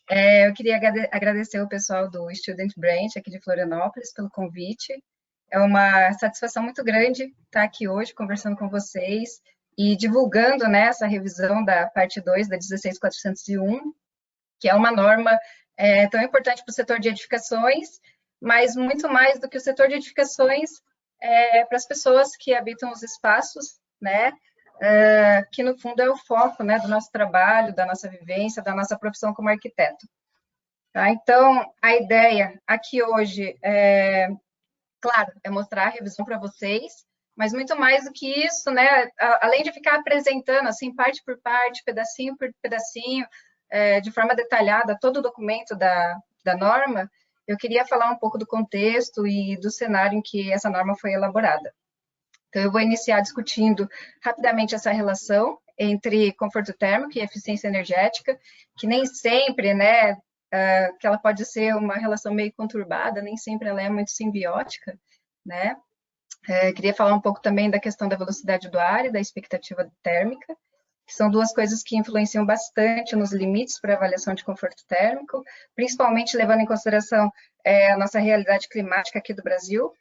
Eu queria agradecer o pessoal do Student Branch aqui de Florianópolis pelo convite. É uma satisfação muito grande estar aqui hoje conversando com vocês e divulgando, né, essa revisão da parte 2 da 16401, que é uma norma tão importante para o setor de edificações, mas muito mais do que o setor de edificações, para as pessoas que habitam os espaços, né, que no fundo é o foco, né, do nosso trabalho, da nossa vivência, da nossa profissão como arquiteto. Tá? Então, a ideia aqui hoje, claro, é mostrar a revisão para vocês, mas muito mais do que isso, né, além de ficar apresentando, assim, parte por parte, pedacinho por pedacinho, de forma detalhada, todo o documento da norma, eu queria falar um pouco do contexto e do cenário em que essa norma foi elaborada. Então, eu vou iniciar discutindo rapidamente essa relação entre conforto térmico e eficiência energética, que nem sempre, né, que ela pode ser uma relação meio conturbada, nem sempre ela é muito simbiótica, né? Queria falar um pouco também da questão da velocidade do ar e da expectativa térmica, que são duas coisas que influenciam bastante nos limites para avaliação de conforto térmico, principalmente levando em consideração a nossa realidade climática aqui do Brasil.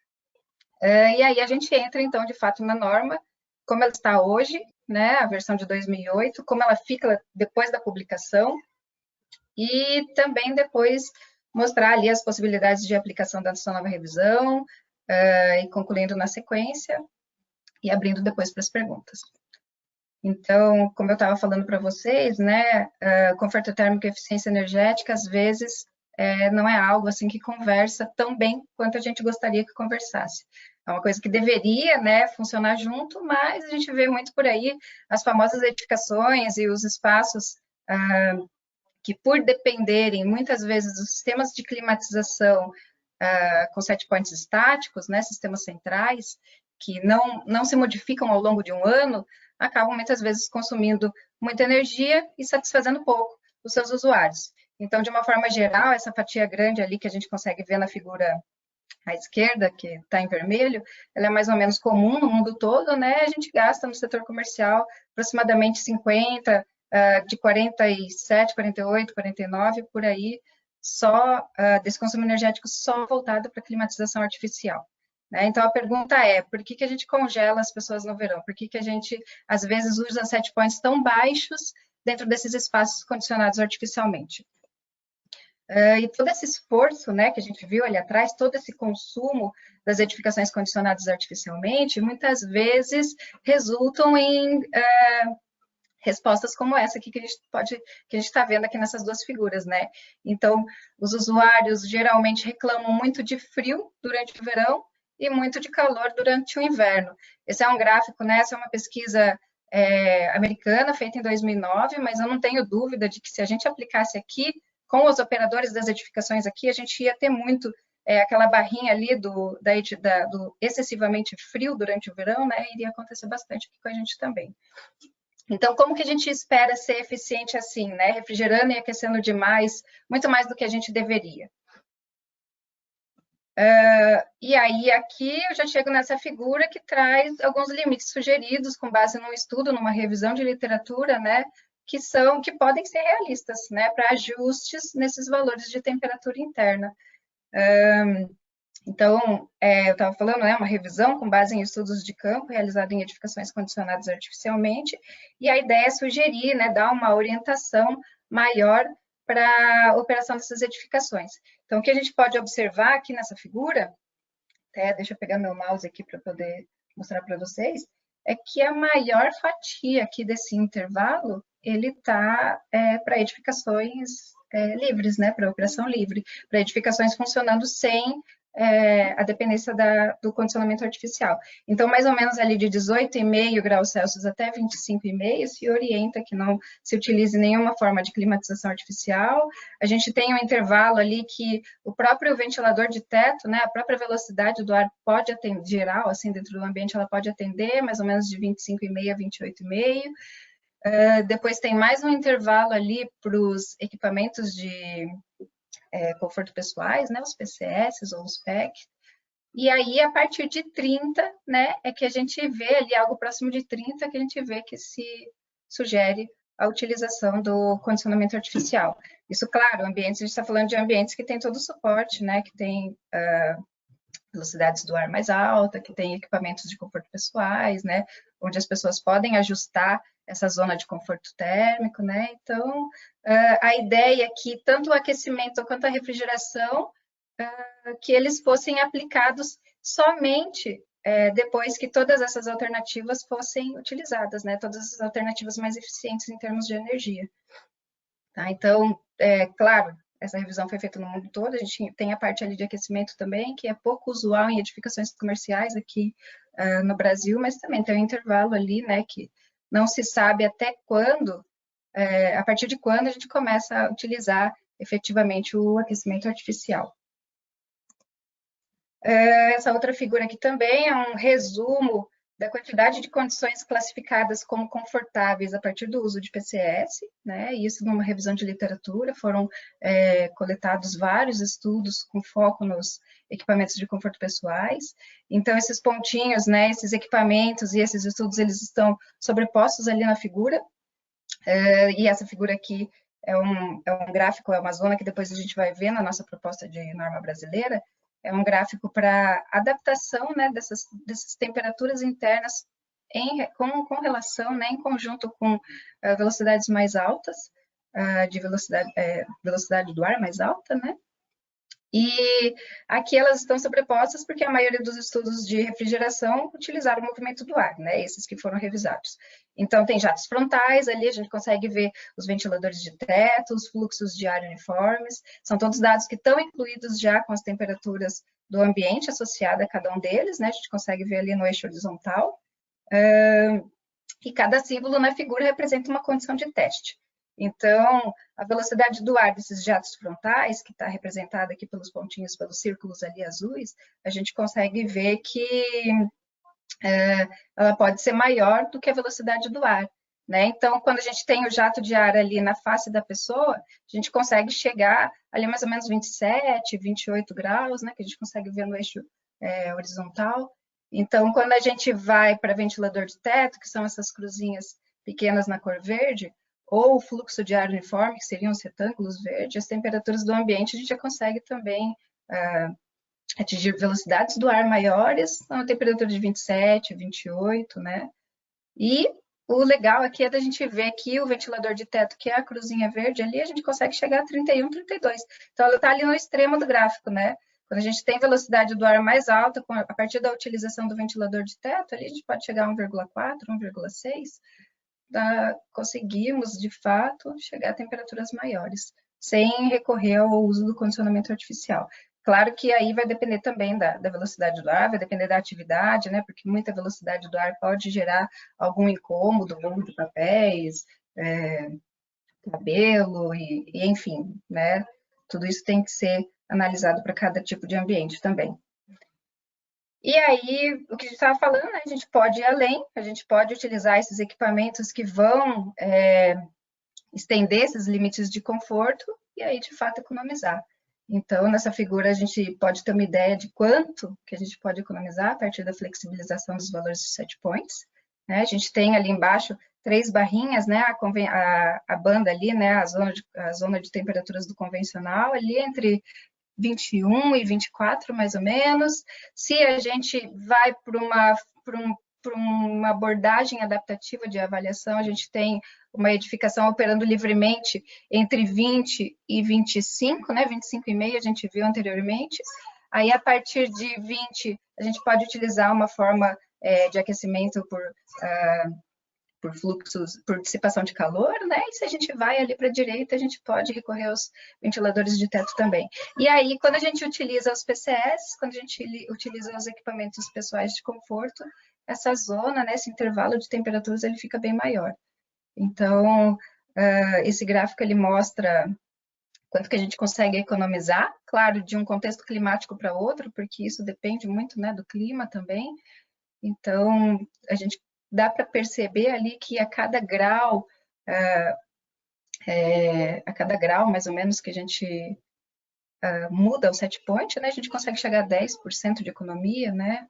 E aí a gente entra, então, de fato, na norma, como ela está hoje, né, a versão de 2008, como ela fica depois da publicação, e também depois mostrar ali as possibilidades de aplicação da sua nova revisão, e concluindo na sequência, e abrindo depois para as perguntas. Então, como eu estava falando para vocês, né, conforto térmico e eficiência energética, às vezes, não é algo assim que conversa tão bem quanto a gente gostaria que conversasse. É uma coisa que deveria, né, funcionar junto, mas a gente vê muito por aí as famosas edificações e os espaços que, por dependerem muitas vezes dos sistemas de climatização com set points estáticos, né, sistemas centrais, que não se modificam ao longo de um ano, acabam muitas vezes consumindo muita energia e satisfazendo pouco os seus usuários. Então, de uma forma geral, essa fatia grande ali que a gente consegue ver na figura à esquerda, que está em vermelho, ela é mais ou menos comum no mundo todo, né? A gente gasta no setor comercial aproximadamente 50, de 47, 48, 49, por aí, só desse consumo energético só voltado para climatização artificial. Né? Então, a pergunta é, por que a gente congela as pessoas no verão? Por que a gente, às vezes, usa set points tão baixos dentro desses espaços condicionados artificialmente? E todo esse esforço, né, que a gente viu ali atrás, todo esse consumo das edificações condicionadas artificialmente, muitas vezes resultam em respostas como essa aqui que a gente está vendo aqui nessas duas figuras, né? Então, os usuários geralmente reclamam muito de frio durante o verão e muito de calor durante o inverno. Esse é um gráfico, né? Essa é uma pesquisa americana feita em 2009, mas eu não tenho dúvida de que se a gente aplicasse aqui com os operadores das edificações aqui, a gente ia ter muito aquela barrinha ali do excessivamente frio durante o verão, né? Iria acontecer bastante aqui com a gente também. Então, como que a gente espera ser eficiente assim, né? Refrigerando e aquecendo demais, muito mais do que a gente deveria. E aí, aqui eu já chego nessa figura que traz alguns limites sugeridos com base num estudo, numa revisão de literatura, né? Que podem ser realistas, né? Para ajustes nesses valores de temperatura interna. Então, eu estava falando, né, uma revisão com base em estudos de campo realizado em edificações condicionadas artificialmente, e a ideia é sugerir, né, dar uma orientação maior para a operação dessas edificações. Então, o que a gente pode observar aqui nessa figura, deixa eu pegar meu mouse aqui para poder mostrar para vocês, é que a maior fatia aqui desse intervalo, ele está para edificações livres, né, para operação livre, para edificações funcionando sem a dependência do condicionamento artificial. Então, mais ou menos ali de 18,5 graus Celsius até 25,5 se orienta que não se utilize nenhuma forma de climatização artificial. A gente tem um intervalo ali que o próprio ventilador de teto, né, a própria velocidade do ar pode atender, geral, assim, dentro do ambiente, ela pode atender mais ou menos de 25,5 a 28,5. Depois tem mais um intervalo ali para os equipamentos de conforto pessoais, né, os PCS ou os PEC, e aí a partir de 30, né, é que a gente vê ali algo próximo de 30 que a gente vê que se sugere a utilização do condicionamento artificial. Isso, claro, ambientes, a gente está falando de ambientes que tem todo o suporte, né? Que tem velocidades do ar mais alta, que tem equipamentos de conforto pessoais, né? Onde as pessoas podem ajustar essa zona de conforto térmico, né? Então, a ideia é que tanto o aquecimento quanto a refrigeração, que eles fossem aplicados somente depois que todas essas alternativas fossem utilizadas, né? Todas as alternativas mais eficientes em termos de energia. Tá? Então, claro, essa revisão foi feita no mundo todo, a gente tem a parte ali de aquecimento também, que é pouco usual em edificações comerciais aqui no Brasil, mas também tem um intervalo ali, né, que não se sabe até quando, a partir de quando a gente começa a utilizar efetivamente o aquecimento artificial. Essa outra figura aqui também é um resumo da quantidade de condições classificadas como confortáveis a partir do uso de PCS, né? Isso numa revisão de literatura, foram coletados vários estudos com foco nos equipamentos de conforto pessoais. Então, esses pontinhos, né, esses equipamentos e esses estudos, eles estão sobrepostos ali na figura, e essa figura aqui é um gráfico, é uma zona que depois a gente vai ver na nossa proposta de norma brasileira, é um gráfico para adaptação, né, dessas temperaturas internas com relação, né, em conjunto com velocidades mais altas, de velocidade do ar mais alta, né, e aqui elas estão sobrepostas porque a maioria dos estudos de refrigeração utilizaram o movimento do ar, né? Esses que foram revisados. Então, tem jatos frontais, ali a gente consegue ver os ventiladores de teto, os fluxos de ar uniformes, são todos dados que estão incluídos já com as temperaturas do ambiente associada a cada um deles, né? A gente consegue ver ali no eixo horizontal. E cada símbolo na figura representa uma condição de teste. Então, a velocidade do ar desses jatos frontais, que está representada aqui pelos pontinhos, pelos círculos ali azuis, a gente consegue ver que ela pode ser maior do que a velocidade do ar. Né? Então, quando a gente tem o jato de ar ali na face da pessoa, a gente consegue chegar ali mais ou menos 27, 28 graus, né? Que a gente consegue ver no eixo horizontal. Então, quando a gente vai para ventilador de teto, que são essas cruzinhas pequenas na cor verde, ou o fluxo de ar uniforme, que seriam os retângulos verdes, as temperaturas do ambiente a gente já consegue também atingir velocidades do ar maiores, a uma temperatura de 27, 28, né? E o legal aqui é da gente ver que o ventilador de teto, que é a cruzinha verde ali, a gente consegue chegar a 31, 32. Então, ela está ali no extremo do gráfico, né? Quando a gente tem velocidade do ar mais alta, a partir da utilização do ventilador de teto, ali a gente pode chegar a 1,4, 1,6, conseguimos, de fato, chegar a temperaturas maiores, sem recorrer ao uso do condicionamento artificial. Claro que aí vai depender também da velocidade do ar, vai depender da atividade, né? Porque muita velocidade do ar pode gerar algum incômodo, volume de papéis, cabelo, e enfim, né? Tudo isso tem que ser analisado para cada tipo de ambiente também. E aí, o que a gente estava falando, né, a gente pode ir além, a gente pode utilizar esses equipamentos que vão estender esses limites de conforto e aí, de fato, economizar. Então, nessa figura, a gente pode ter uma ideia de quanto que a gente pode economizar a partir da flexibilização dos valores de set points. Né? A gente tem ali embaixo 3 barrinhas, né? A banda ali, né? A zona de temperaturas do convencional, ali entre 21 e 24, mais ou menos. Se a gente vai para uma abordagem adaptativa de avaliação, a gente tem uma edificação operando livremente entre 20 e 25, né? 25,5 a gente viu anteriormente. Aí, a partir de 20, a gente pode utilizar uma forma de aquecimento por fluxos, por dissipação de calor, né? E se a gente vai ali para a direita, a gente pode recorrer aos ventiladores de teto também. E aí, quando a gente utiliza os PCS, quando a gente utiliza os equipamentos pessoais de conforto, essa zona, né, esse intervalo de temperaturas, ele fica bem maior. Então, esse gráfico, ele mostra quanto que a gente consegue economizar, claro, de um contexto climático para outro, porque isso depende muito, né, do clima também. Então, dá para perceber ali que a cada grau, mais ou menos, que a gente muda o set point, né, a gente consegue chegar a 10% de economia, né,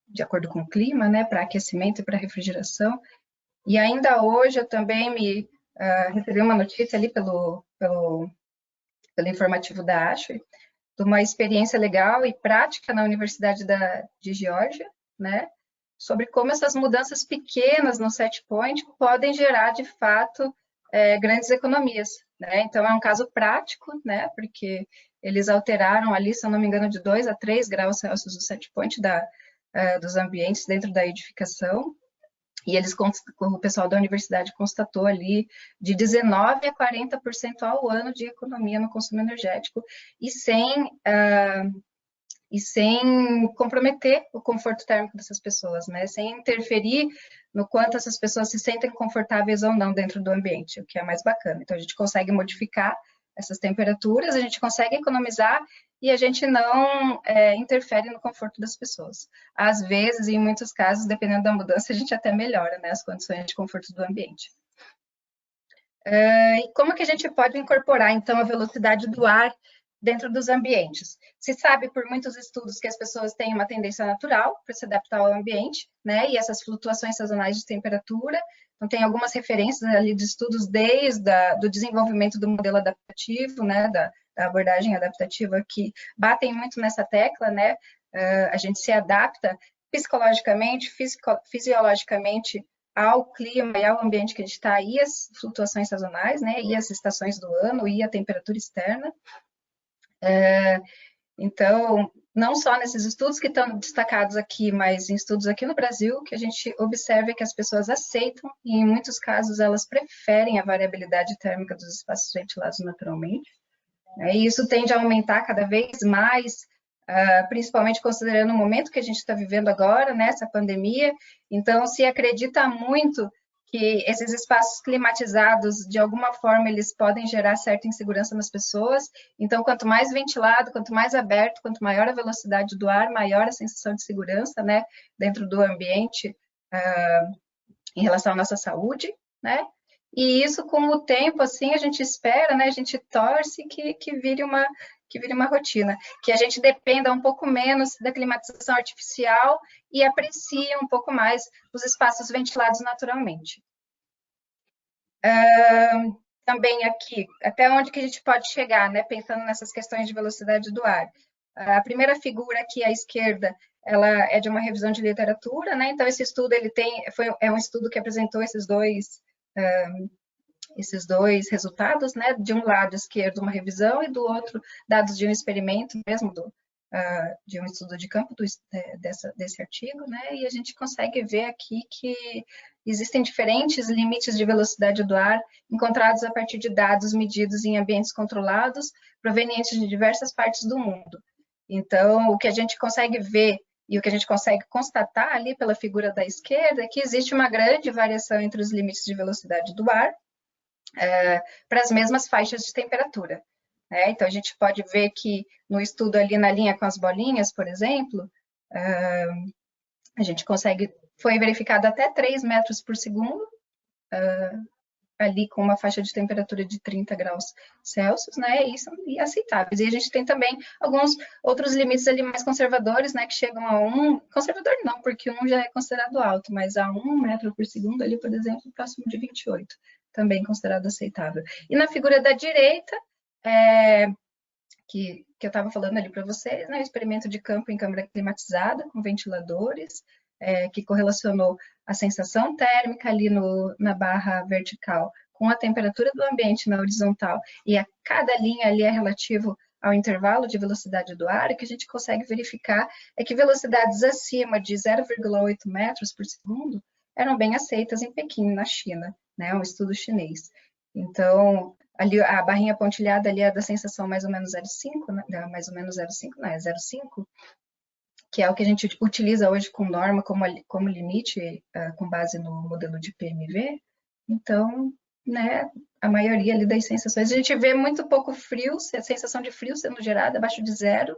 de acordo com o clima, né, para aquecimento e para refrigeração. E ainda hoje eu também me recebi uma notícia ali pelo informativo da ASHRAE, de uma experiência legal e prática na Universidade de Geórgia, né, sobre como essas mudanças pequenas no set point podem gerar, de fato, grandes economias, né? Então, é um caso prático, né, porque eles alteraram ali, se eu não me engano, de 2 a 3 graus Celsius o set point dos ambientes dentro da edificação, e o pessoal da universidade constatou ali de 19% a 40% ao ano de economia no consumo energético, e sem comprometer o conforto térmico dessas pessoas, né? Sem interferir no quanto essas pessoas se sentem confortáveis ou não dentro do ambiente, o que é mais bacana. Então, a gente consegue modificar essas temperaturas, a gente consegue economizar e a gente não interfere no conforto das pessoas. Às vezes, em muitos casos, dependendo da mudança, a gente até melhora, né, as condições de conforto do ambiente. E como que a gente pode incorporar, então, a velocidade do ar dentro dos ambientes? Se sabe por muitos estudos que as pessoas têm uma tendência natural para se adaptar ao ambiente, né? E essas flutuações sazonais de temperatura. Então, tem algumas referências ali de estudos desde do desenvolvimento do modelo adaptativo, né? Da abordagem adaptativa, que batem muito nessa tecla, né? A gente se adapta psicologicamente, fisiologicamente ao clima e ao ambiente que a gente está, e as flutuações sazonais, né? E as estações do ano, e a temperatura externa. Então, não só nesses estudos que estão destacados aqui, mas em estudos aqui no Brasil, que a gente observa que as pessoas aceitam, e em muitos casos elas preferem a variabilidade térmica dos espaços ventilados naturalmente. E isso tende a aumentar cada vez mais, principalmente considerando o momento que a gente está vivendo agora, nessa pandemia. Então, se acredita muito que esses espaços climatizados, de alguma forma, eles podem gerar certa insegurança nas pessoas. Então, quanto mais ventilado, quanto mais aberto, quanto maior a velocidade do ar, maior a sensação de segurança, né, dentro do ambiente, em relação à nossa saúde, né? E isso, com o tempo, assim, a gente espera, né? A gente torce que vire uma rotina, que a gente dependa um pouco menos da climatização artificial e aprecie um pouco mais os espaços ventilados naturalmente. Também aqui, até onde que a gente pode chegar, né? Pensando nessas questões de velocidade do ar. A primeira figura aqui à esquerda, ela é de uma revisão de literatura, né? Então, esse estudo é um estudo que apresentou esses dois resultados, né? De um lado esquerdo, uma revisão, e do outro, dados de um experimento mesmo, de um estudo de campo desse artigo, né? E a gente consegue ver aqui que existem diferentes limites de velocidade do ar encontrados a partir de dados medidos em ambientes controlados, provenientes de diversas partes do mundo. Então, o que a gente consegue ver e o que a gente consegue constatar ali pela figura da esquerda é que existe uma grande variação entre os limites de velocidade do ar para as mesmas faixas de temperatura. Então, a gente pode ver que no estudo ali na linha com as bolinhas, por exemplo, a gente foi verificado até 3 metros por segundo, ali com uma faixa de temperatura de 30 graus Celsius, né, e são aceitáveis. E a gente tem também alguns outros limites ali mais conservadores, né, que chegam a conservador não, porque já é considerado alto, mas a 1 metro por segundo ali, por exemplo, próximo de 28, também considerado aceitável. E na figura da direita, que eu estava falando ali para vocês, né, o experimento de campo em câmara climatizada, com ventiladores, que correlacionou a sensação térmica ali na barra vertical com a temperatura do ambiente na horizontal, e a cada linha ali é relativo ao intervalo de velocidade do ar, e que a gente consegue verificar é que velocidades acima de 0,8 metros por segundo eram bem aceitas em Pequim, na China, né, um estudo chinês. Então, ali a barrinha pontilhada ali é da sensação mais ou menos 0,5, né? Mais ou menos 0,5, não, é 0,5, que é o que a gente utiliza hoje com norma, como limite, com base no modelo de PMV. Então, né, a maioria ali das sensações, a gente vê muito pouco frio, a sensação de frio sendo gerada abaixo de 0,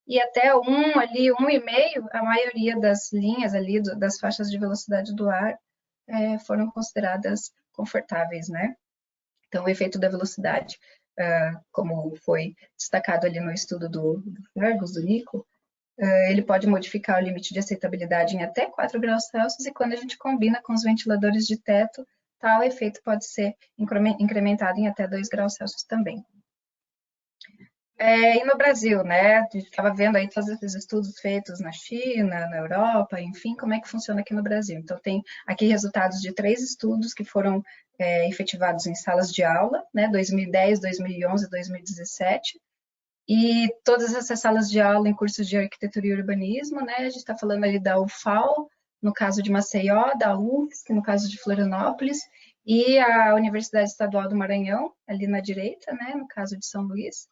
e até 1 ali, 1,5, a maioria das linhas ali, das faixas de velocidade do ar, foram consideradas confortáveis, né? Então, o efeito da velocidade, como foi destacado ali no estudo do Fergus, do Nico, ele pode modificar o limite de aceitabilidade em até 4 graus Celsius, e quando a gente combina com os ventiladores de teto, tal efeito pode ser incrementado em até 2 graus Celsius também. E no Brasil, né? A gente estava vendo aí todos esses estudos feitos na China, na Europa, enfim, como é que funciona aqui no Brasil. Então, tem aqui resultados de 3 estudos que foram efetivados em salas de aula, né? 2010, 2011, 2017. E todas essas salas de aula em cursos de arquitetura e urbanismo, né? A gente está falando ali da UFAL, no caso de Maceió, da UFSC, no caso de Florianópolis, e a Universidade Estadual do Maranhão, ali na direita, né? No caso de São Luís.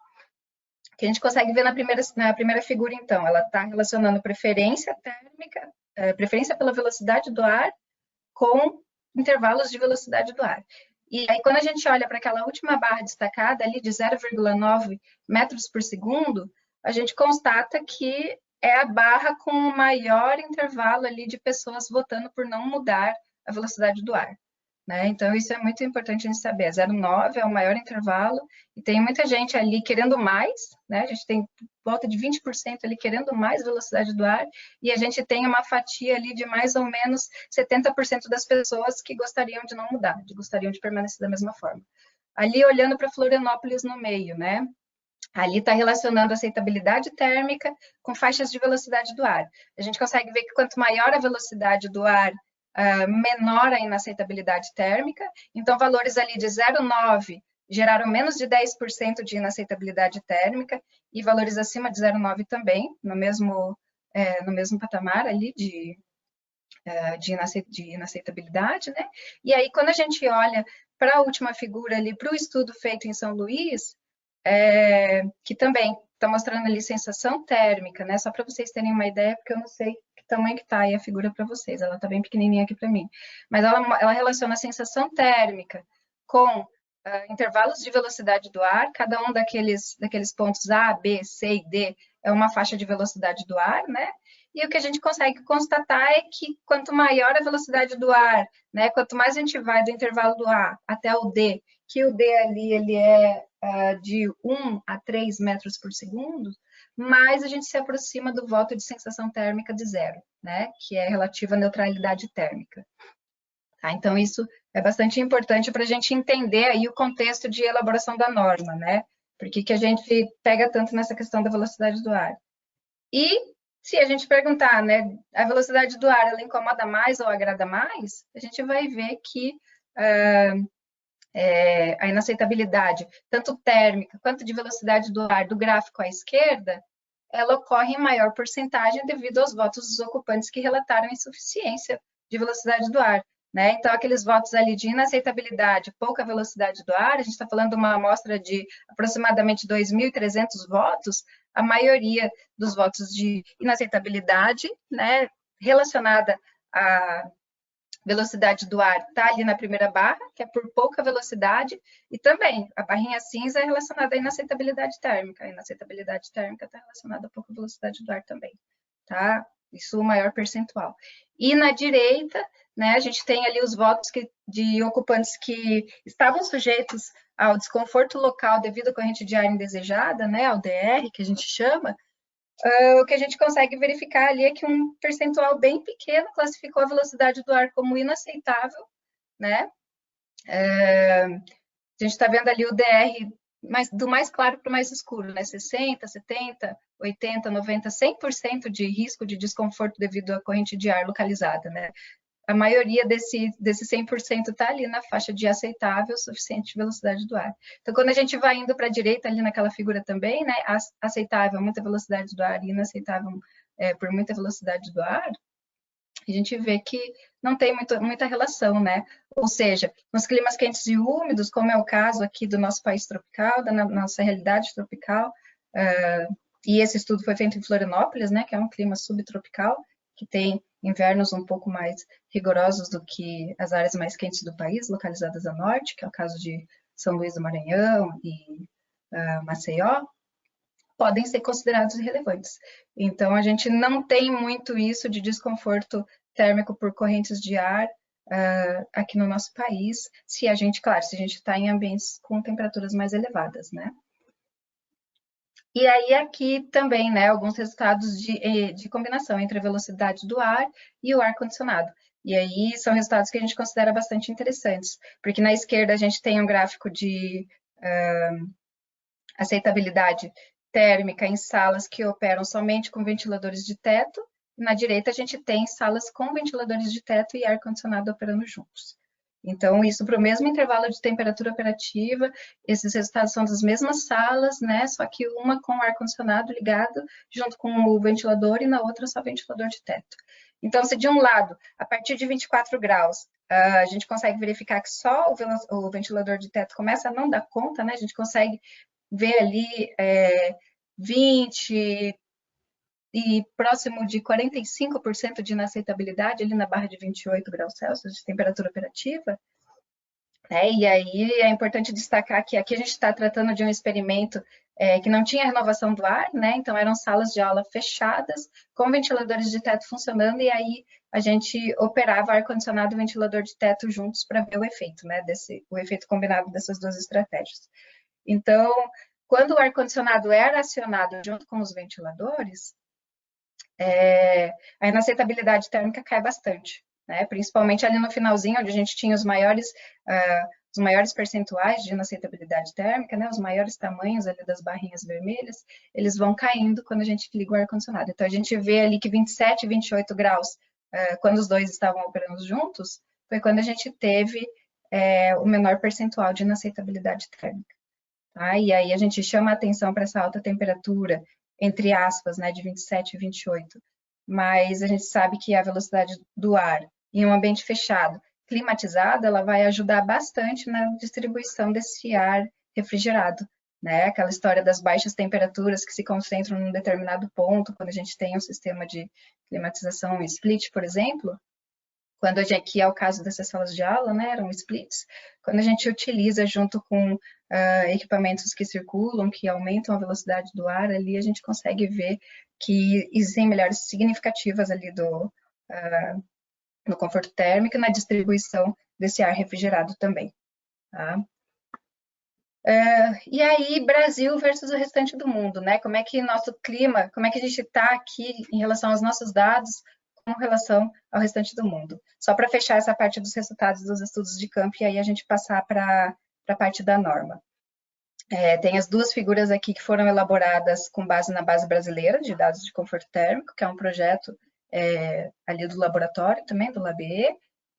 Que a gente consegue ver na primeira figura, então, ela está relacionando preferência térmica, preferência pela velocidade do ar com intervalos de velocidade do ar. E aí, quando a gente olha para aquela última barra destacada ali de 0,9 metros por segundo, a gente constata que é a barra com o maior intervalo ali de pessoas votando por não mudar a velocidade do ar. Né? Então, isso é muito importante a gente saber. 0,9 é o maior intervalo e tem muita gente ali querendo mais, né? A gente tem volta de 20% ali querendo mais velocidade do ar e a gente tem uma fatia ali de mais ou menos 70% das pessoas que gostariam de não mudar, que gostariam de permanecer da mesma forma. Ali, olhando para Florianópolis no meio, né? Ali está relacionando a aceitabilidade térmica com faixas de velocidade do ar. A gente consegue ver que quanto maior a velocidade do ar, menor a inaceitabilidade térmica. Então, valores ali de 0,9 geraram menos de 10% de inaceitabilidade térmica e valores acima de 0,9 também, no mesmo patamar ali de inaceitabilidade, né? E aí, quando a gente olha para a última figura ali, para o estudo feito em São Luís, que também está mostrando ali sensação térmica, né? Só para vocês terem uma ideia, porque eu não sei que tamanho que está aí a figura para vocês, ela está bem pequenininha aqui para mim. Mas ela relaciona a sensação térmica com intervalos de velocidade do ar, cada um daqueles pontos A, B, C e D é uma faixa de velocidade do ar, né? E o que a gente consegue constatar é que quanto maior a velocidade do ar, né? Quanto mais a gente vai do intervalo do A até o D, que o D ali ele é de 1 a 3 metros por segundo, mais a gente se aproxima do voto de sensação térmica de zero, né? Que é relativa à neutralidade térmica. Tá? Então, isso é bastante importante para a gente entender aí o contexto de elaboração da norma, né? Por que a gente pega tanto nessa questão da velocidade do ar? E se a gente perguntar, né, a velocidade do ar, ela incomoda mais ou agrada mais, a gente vai ver que a inaceitabilidade, tanto térmica quanto de velocidade do ar do gráfico à esquerda, ela ocorre em maior porcentagem devido aos votos dos ocupantes que relataram insuficiência de velocidade do ar. Né? Então, aqueles votos ali de inaceitabilidade, pouca velocidade do ar, a gente está falando de uma amostra de aproximadamente 2.300 votos, a maioria dos votos de inaceitabilidade, né, relacionada à velocidade do ar está ali na primeira barra, que é por pouca velocidade, e também a barrinha cinza é relacionada à inaceitabilidade térmica. A inaceitabilidade térmica está relacionada a pouca velocidade do ar também, tá? Isso o maior percentual. E na direita, né, a gente tem ali os votos de ocupantes que estavam sujeitos ao desconforto local devido à corrente de ar indesejada, né, ao DR, que a gente chama. O que a gente consegue verificar ali é que um percentual bem pequeno classificou a velocidade do ar como inaceitável, né? A gente está vendo ali o DR do mais claro para o mais escuro, né? 60, 70, 80, 90, 100% de risco de desconforto devido à corrente de ar localizada, né? A maioria desse 100% está ali na faixa de aceitável, suficiente velocidade do ar. Então, quando a gente vai indo para a direita, ali naquela figura também, né, aceitável, muita velocidade do ar, e inaceitável por muita velocidade do ar, a gente vê que não tem muita relação, né? Ou seja, nos climas quentes e úmidos, como é o caso aqui do nosso país tropical, da nossa realidade tropical, e esse estudo foi feito em Florianópolis, né, que é um clima subtropical, que tem invernos um pouco mais rigorosos do que as áreas mais quentes do país, localizadas a norte, que é o caso de São Luís do Maranhão e Maceió, podem ser considerados irrelevantes. Então, a gente não tem muito isso de desconforto térmico por correntes de ar aqui no nosso país, se a gente está em ambientes com temperaturas mais elevadas, né? E aí aqui também, né, alguns resultados de combinação entre a velocidade do ar e o ar-condicionado. E aí são resultados que a gente considera bastante interessantes, porque na esquerda a gente tem um gráfico de aceitabilidade térmica em salas que operam somente com ventiladores de teto. Na direita, a gente tem salas com ventiladores de teto e ar-condicionado operando juntos. Então, isso para o mesmo intervalo de temperatura operativa, esses resultados são das mesmas salas, né? Só que uma com ar-condicionado ligado junto com o ventilador e na outra só ventilador de teto. Então, se de um lado, a partir de 24 graus, a gente consegue verificar que só o ventilador de teto começa a não dar conta, né? A gente consegue ver ali 20 e próximo de 45% de inaceitabilidade, ali na barra de 28 graus Celsius de temperatura operativa. E aí é importante destacar que aqui a gente está tratando de um experimento que não tinha renovação do ar, né? Então eram salas de aula fechadas, com ventiladores de teto funcionando, e aí a gente operava ar-condicionado e ventilador de teto juntos para ver o efeito, né? O efeito combinado dessas duas estratégias. Então, quando o ar-condicionado era acionado junto com os ventiladores, a inaceitabilidade térmica cai bastante, né? Principalmente ali no finalzinho, onde a gente tinha os maiores percentuais de inaceitabilidade térmica, né? Os maiores tamanhos ali das barrinhas vermelhas, eles vão caindo quando a gente liga o ar-condicionado. Então, a gente vê ali que 27 e 28 graus, quando os dois estavam operando juntos, foi quando a gente teve o menor percentual de inaceitabilidade térmica. Tá? E aí a gente chama a atenção para essa alta temperatura, entre aspas, né, de 27 e 28. Mas a gente sabe que a velocidade do ar em um ambiente fechado, climatizado, ela vai ajudar bastante na distribuição desse ar refrigerado, né? Aquela história das baixas temperaturas que se concentram num determinado ponto, quando a gente tem um sistema de climatização split, por exemplo, quando aqui é o caso dessas salas de aula, né, eram splits, quando a gente utiliza junto com equipamentos que circulam, que aumentam a velocidade do ar, ali a gente consegue ver que existem melhorias significativas ali no conforto térmico e na distribuição desse ar refrigerado também. Tá? E aí, Brasil versus o restante do mundo, né? Como é que nosso clima, como é que a gente está aqui em relação aos nossos dados, com relação ao restante do mundo. Só para fechar essa parte dos resultados dos estudos de campo e aí a gente passar para a parte da norma. Tem as duas figuras aqui que foram elaboradas com base na base brasileira de dados de conforto térmico, que é um projeto ali do laboratório também, do LabE.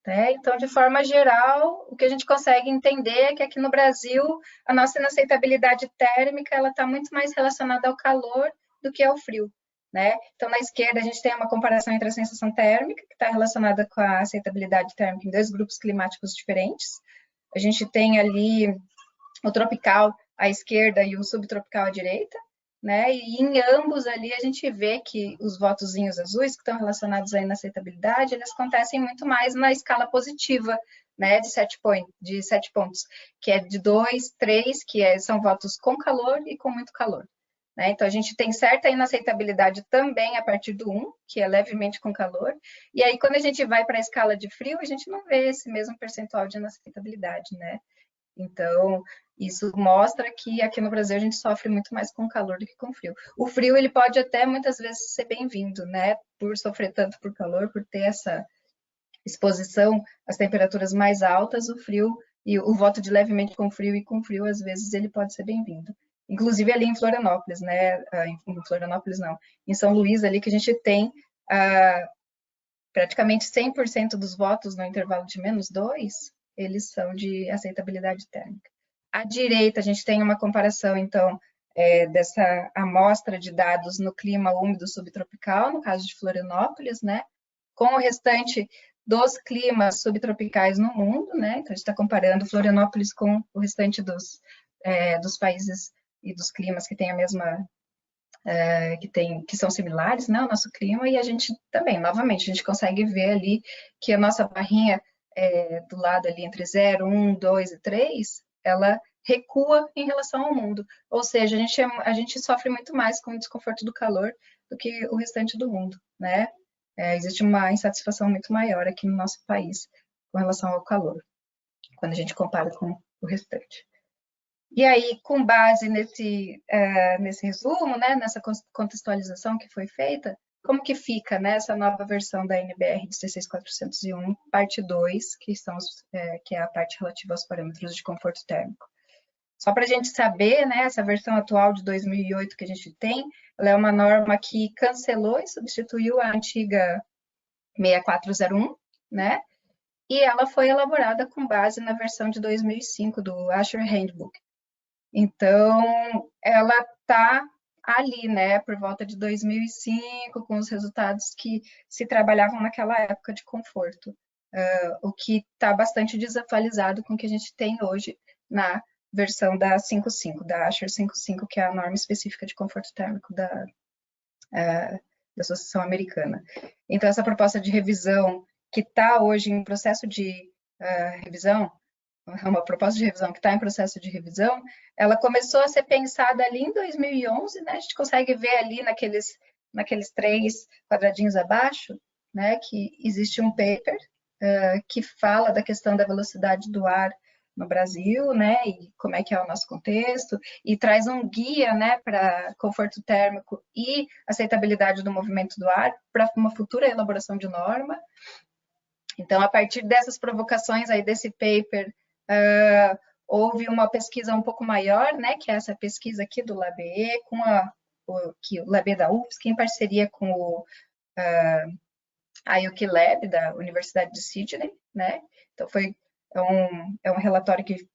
Né? Então, de forma geral, o que a gente consegue entender é que aqui no Brasil, a nossa inaceitabilidade térmica ela está muito mais relacionada ao calor do que ao frio. Né? Então, na esquerda, a gente tem uma comparação entre a sensação térmica, que está relacionada com a aceitabilidade térmica em dois grupos climáticos diferentes. A gente tem ali o tropical à esquerda e o subtropical à direita, né? E em ambos ali a gente vê que os votozinhos azuis, que estão relacionados à inaceitabilidade, eles acontecem muito mais na escala positiva, né? De 7 pontos, que é de 2, 3, que são votos com calor e com muito calor. Né? Então, a gente tem certa inaceitabilidade também a partir do 1, que é levemente com calor, e aí quando a gente vai para a escala de frio, a gente não vê esse mesmo percentual de inaceitabilidade, né? Então, isso mostra que aqui no Brasil a gente sofre muito mais com calor do que com frio. O frio, ele pode até muitas vezes ser bem-vindo, né? Por sofrer tanto por calor, por ter essa exposição às temperaturas mais altas, o frio e o voto de levemente com frio e com frio, às vezes, ele pode ser bem-vindo. Inclusive ali em Florianópolis, né? Em Florianópolis não, em São Luís ali que a gente tem praticamente 100% dos votos no intervalo de -2, eles são de aceitabilidade térmica. À direita, a gente tem uma comparação, então, dessa amostra de dados no clima úmido subtropical, no caso de Florianópolis, né, com o restante dos climas subtropicais no mundo, né, então a gente está comparando Florianópolis com o restante dos países e dos climas que têm a mesma que são similares, né, ao nosso clima, e a gente também, novamente, a gente consegue ver ali que a nossa barrinha do lado ali entre 0, 1, 2 e 3, ela recua em relação ao mundo, ou seja, a gente sofre muito mais com o desconforto do calor do que o restante do mundo, né? Existe uma insatisfação muito maior aqui no nosso país com relação ao calor, quando a gente compara com o restante. E aí, com base nesse resumo, né, nessa contextualização que foi feita, como que fica, né, essa nova versão da NBR 16401, parte 2, que é a parte relativa aos parâmetros de conforto térmico. Só para a gente saber, né, essa versão atual de 2008 que a gente tem, ela é uma norma que cancelou e substituiu a antiga 6401, né? E ela foi elaborada com base na versão de 2005 do ASHRAE Handbook. Então, ela está ali, né, por volta de 2005, com os resultados que se trabalhavam naquela época de conforto, o que está bastante desatualizado com o que a gente tem hoje na versão da 55, da ASHRAE 55, que é a norma específica de conforto térmico da Associação Americana. Então, essa proposta de revisão que está hoje em processo de revisão, uma proposta de revisão que está em processo de revisão, ela começou a ser pensada ali em 2011, né? A gente consegue ver ali naqueles 3 quadradinhos abaixo, né, que existe um paper que fala da questão da velocidade do ar no Brasil, né, e como é que é o nosso contexto, e traz um guia, né, para conforto térmico e aceitabilidade do movimento do ar para uma futura elaboração de norma. Então, a partir dessas provocações aí desse paper, houve uma pesquisa um pouco maior, né, que é essa pesquisa aqui do LabE, com o LabE da UFSC, em parceria com o IUC Lab, da Universidade de Sydney, né? Então, é um relatório que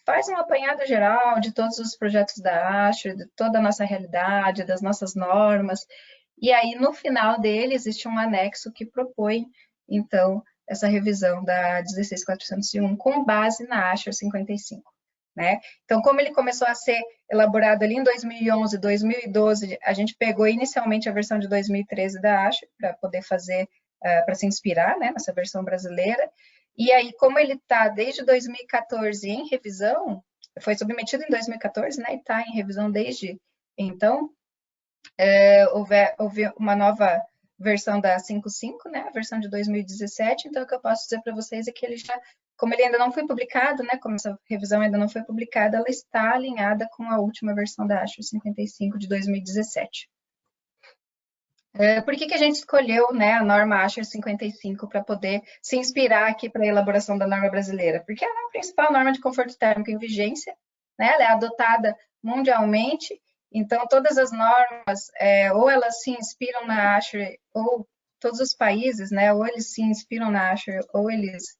faz um apanhado geral de todos os projetos da ASHRAE, de toda a nossa realidade, das nossas normas, e aí, no final dele, existe um anexo que propõe, então, essa revisão da 16401 com base na ASHRAE 55. Né? Então, como ele começou a ser elaborado ali em 2011, 2012, a gente pegou inicialmente a versão de 2013 da ASHRAE para poder fazer, para se inspirar, né, nessa versão brasileira. E aí, como ele está desde 2014 em revisão, foi submetido em 2014, né, e está em revisão desde então, houve uma nova versão da 55, né, a versão de 2017, então o que eu posso dizer para vocês é que ele já, como ele ainda não foi publicado, né, como essa revisão ainda não foi publicada, ela está alinhada com a última versão da ASHRAE 55 de 2017. Por que a gente escolheu, né, a norma ASHRAE 55 para poder se inspirar aqui para a elaboração da norma brasileira? Porque é a principal norma de conforto térmico em vigência, né, ela é adotada mundialmente, então todas as normas, ou elas se inspiram na ASHRAE, ou todos os países, né, ou eles se inspiram na ASHRAE, ou eles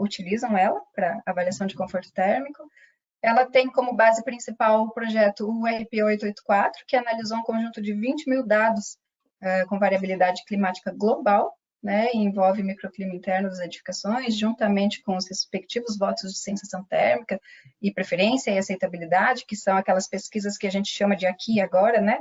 utilizam ela para avaliação de conforto térmico. Ela tem como base principal o projeto URP 884, que analisou um conjunto de 20 mil dados com variabilidade climática global, né, e envolve microclima interno das edificações, juntamente com os respectivos votos de sensação térmica e preferência e aceitabilidade, que são aquelas pesquisas que a gente chama de aqui e agora, né?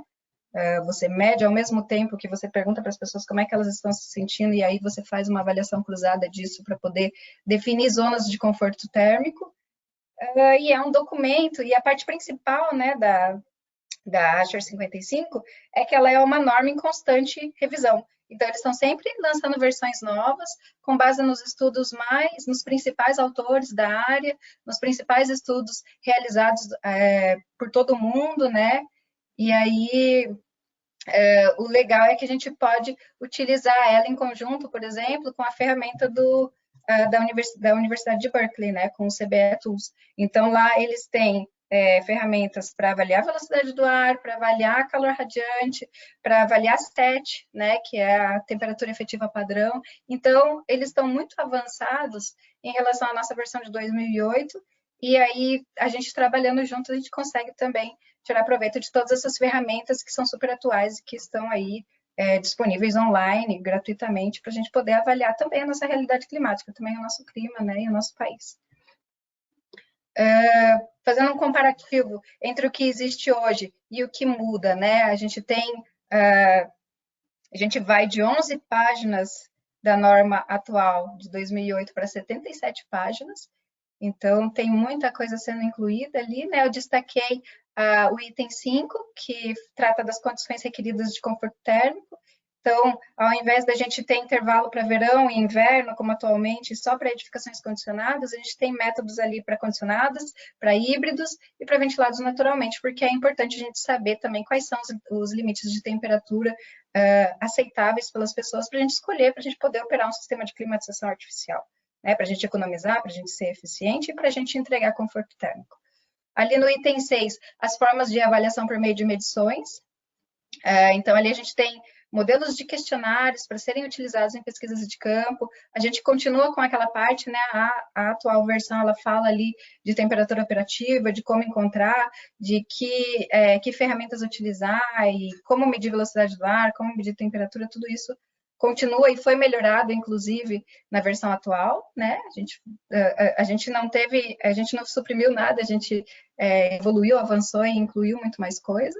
Você mede ao mesmo tempo que você pergunta para as pessoas como é que elas estão se sentindo, e aí você faz uma avaliação cruzada disso para poder definir zonas de conforto térmico. E é um documento, e a parte principal, né, da ASHRAE 55 é que ela é uma norma em constante revisão. Então, eles estão sempre lançando versões novas, com base nos estudos nos principais autores da área, nos principais estudos realizados por todo mundo, né? E aí, o legal é que a gente pode utilizar ela em conjunto, por exemplo, com a ferramenta da Universidade de Berkeley, né? Com o CBE Tools. Então, lá eles têm ferramentas para avaliar a velocidade do ar, para avaliar calor radiante, para avaliar STET, né, que é a temperatura efetiva padrão. Então, eles estão muito avançados em relação à nossa versão de 2008, e aí, a gente trabalhando junto, a gente consegue também tirar proveito de todas essas ferramentas que são super atuais e que estão aí disponíveis online, gratuitamente, para a gente poder avaliar também a nossa realidade climática, também o nosso clima, né, e o nosso país. Fazendo um comparativo entre o que existe hoje e o que muda, né? A gente vai de 11 páginas da norma atual de 2008 para 77 páginas, então tem muita coisa sendo incluída ali, né? Eu destaquei o item 5, que trata das condições requeridas de conforto térmico, Então, ao invés da gente ter intervalo para verão e inverno, como atualmente, só para edificações condicionadas, a gente tem métodos ali para condicionados, para híbridos e para ventilados naturalmente, porque é importante a gente saber também quais são os limites de temperatura aceitáveis pelas pessoas para a gente escolher, para a gente poder operar um sistema de climatização artificial, né? Para a gente economizar, para a gente ser eficiente e para a gente entregar conforto térmico. Ali no item 6, as formas de avaliação por meio de medições. Então, ali a gente tem modelos de questionários para serem utilizados em pesquisas de campo. A gente continua com aquela parte, né? A atual versão, ela fala ali de temperatura operativa, de como encontrar, de que ferramentas utilizar e como medir velocidade do ar, como medir temperatura, tudo isso continua e foi melhorado, inclusive, na versão atual, né? A gente não suprimiu nada, a gente evoluiu, avançou e incluiu muito mais coisa.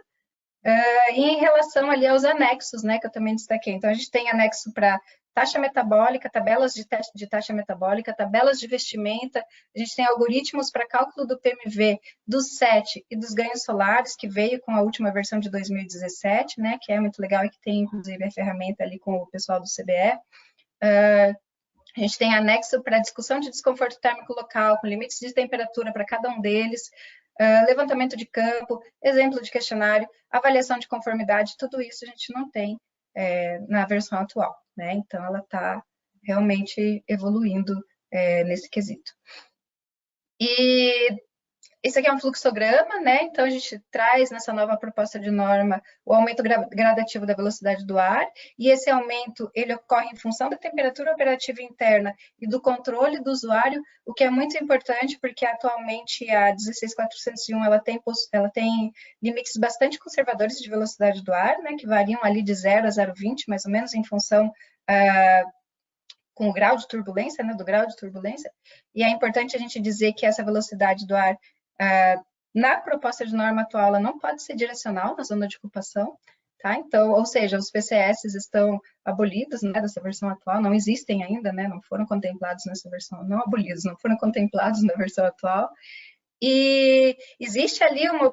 E em relação ali aos anexos, né, que eu também destaquei. Então, a gente tem anexo para taxa metabólica, tabelas de taxa metabólica, tabelas de vestimenta, a gente tem algoritmos para cálculo do PMV, do SET e dos ganhos solares, que veio com a última versão de 2017, né, que é muito legal e que tem, inclusive, a ferramenta ali com o pessoal do CBE. A gente tem anexo para discussão de desconforto térmico local, com limites de temperatura para cada um deles, levantamento de campo, exemplo de questionário, avaliação de conformidade, tudo isso a gente não tem na versão atual, né? Então, ela está realmente evoluindo nesse quesito. E esse aqui é um fluxograma, né? Então, a gente traz nessa nova proposta de norma o aumento gradativo da velocidade do ar, e esse aumento, ele ocorre em função da temperatura operativa interna e do controle do usuário, o que é muito importante, porque atualmente a 16401, ela tem limites bastante conservadores de velocidade do ar, né? Que variam ali de 0 a 0,20, mais ou menos, em função com o grau de turbulência, né, do grau de turbulência, e é importante a gente dizer que essa velocidade do ar, na proposta de norma atual, ela não pode ser direcional na zona de ocupação, tá? Então, ou seja, os PCS estão abolidos, né, dessa versão atual, não existem ainda, né, não foram contemplados nessa versão, não abolidos, não foram contemplados na versão atual, e existe ali uma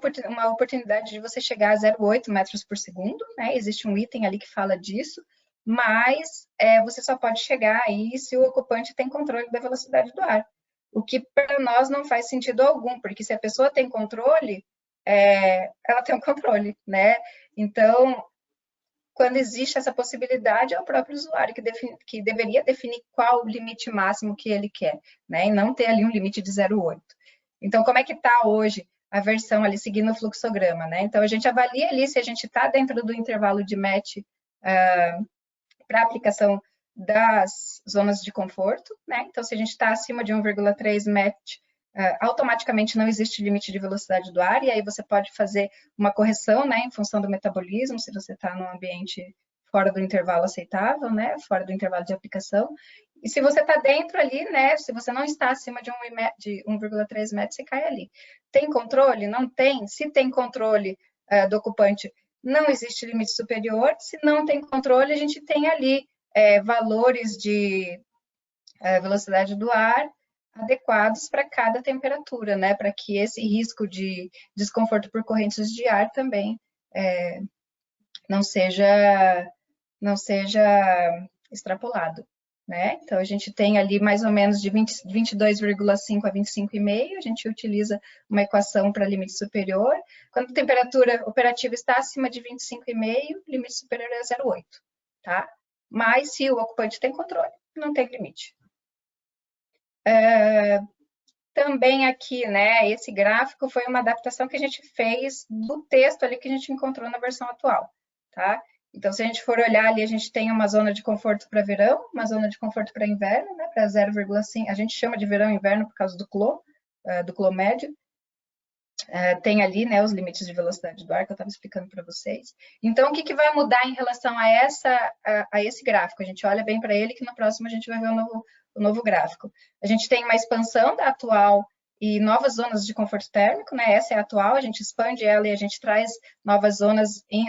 oportunidade de você chegar a 0,8 metros por segundo, né? Existe um item ali que fala disso, mas você só pode chegar aí se o ocupante tem controle da velocidade do ar. O que para nós não faz sentido algum, porque se a pessoa tem controle, ela tem um controle, né? Então, quando existe essa possibilidade, é o próprio usuário que deveria definir qual o limite máximo que ele quer, né? E não ter ali um limite de 0,8. Então, como é que está hoje a versão ali seguindo o fluxograma, né? Então, a gente avalia ali se a gente está dentro do intervalo de MET para aplicação das zonas de conforto, né? Então, se a gente está acima de 1,3 MET, automaticamente não existe limite de velocidade do ar, e aí você pode fazer uma correção, né, em função do metabolismo, se você está num ambiente fora do intervalo aceitável, né, fora do intervalo de aplicação. E se você está dentro ali, né, se você não está acima de 1,3 metros, você cai ali. Tem controle? Não tem. Se tem controle do ocupante, não existe limite superior. Se não tem controle, a gente tem ali valores de velocidade do ar adequados para cada temperatura, né, para que esse risco de desconforto por correntes de ar também não seja extrapolado, né? Então, a gente tem ali mais ou menos de 22,5 a 25,5, a gente utiliza uma equação para limite superior. Quando a temperatura operativa está acima de 25,5, limite superior é 0,8, tá? Mas se o ocupante tem controle, não tem limite. Também aqui, né, esse gráfico foi uma adaptação que a gente fez do texto ali que a gente encontrou na versão atual, tá? Então, se a gente for olhar ali, a gente tem uma zona de conforto para verão, uma zona de conforto para inverno, né, para 0,5, a gente chama de verão e inverno por causa do CLO médio. Tem ali, né, os limites de velocidade do ar que eu estava explicando para vocês. Então, o que vai mudar em relação a esse gráfico? A gente olha bem para ele, que no próximo a gente vai ver o novo gráfico. A gente tem uma expansão da atual e novas zonas de conforto térmico, né? Essa é a atual, a gente expande ela e a gente traz novas zonas em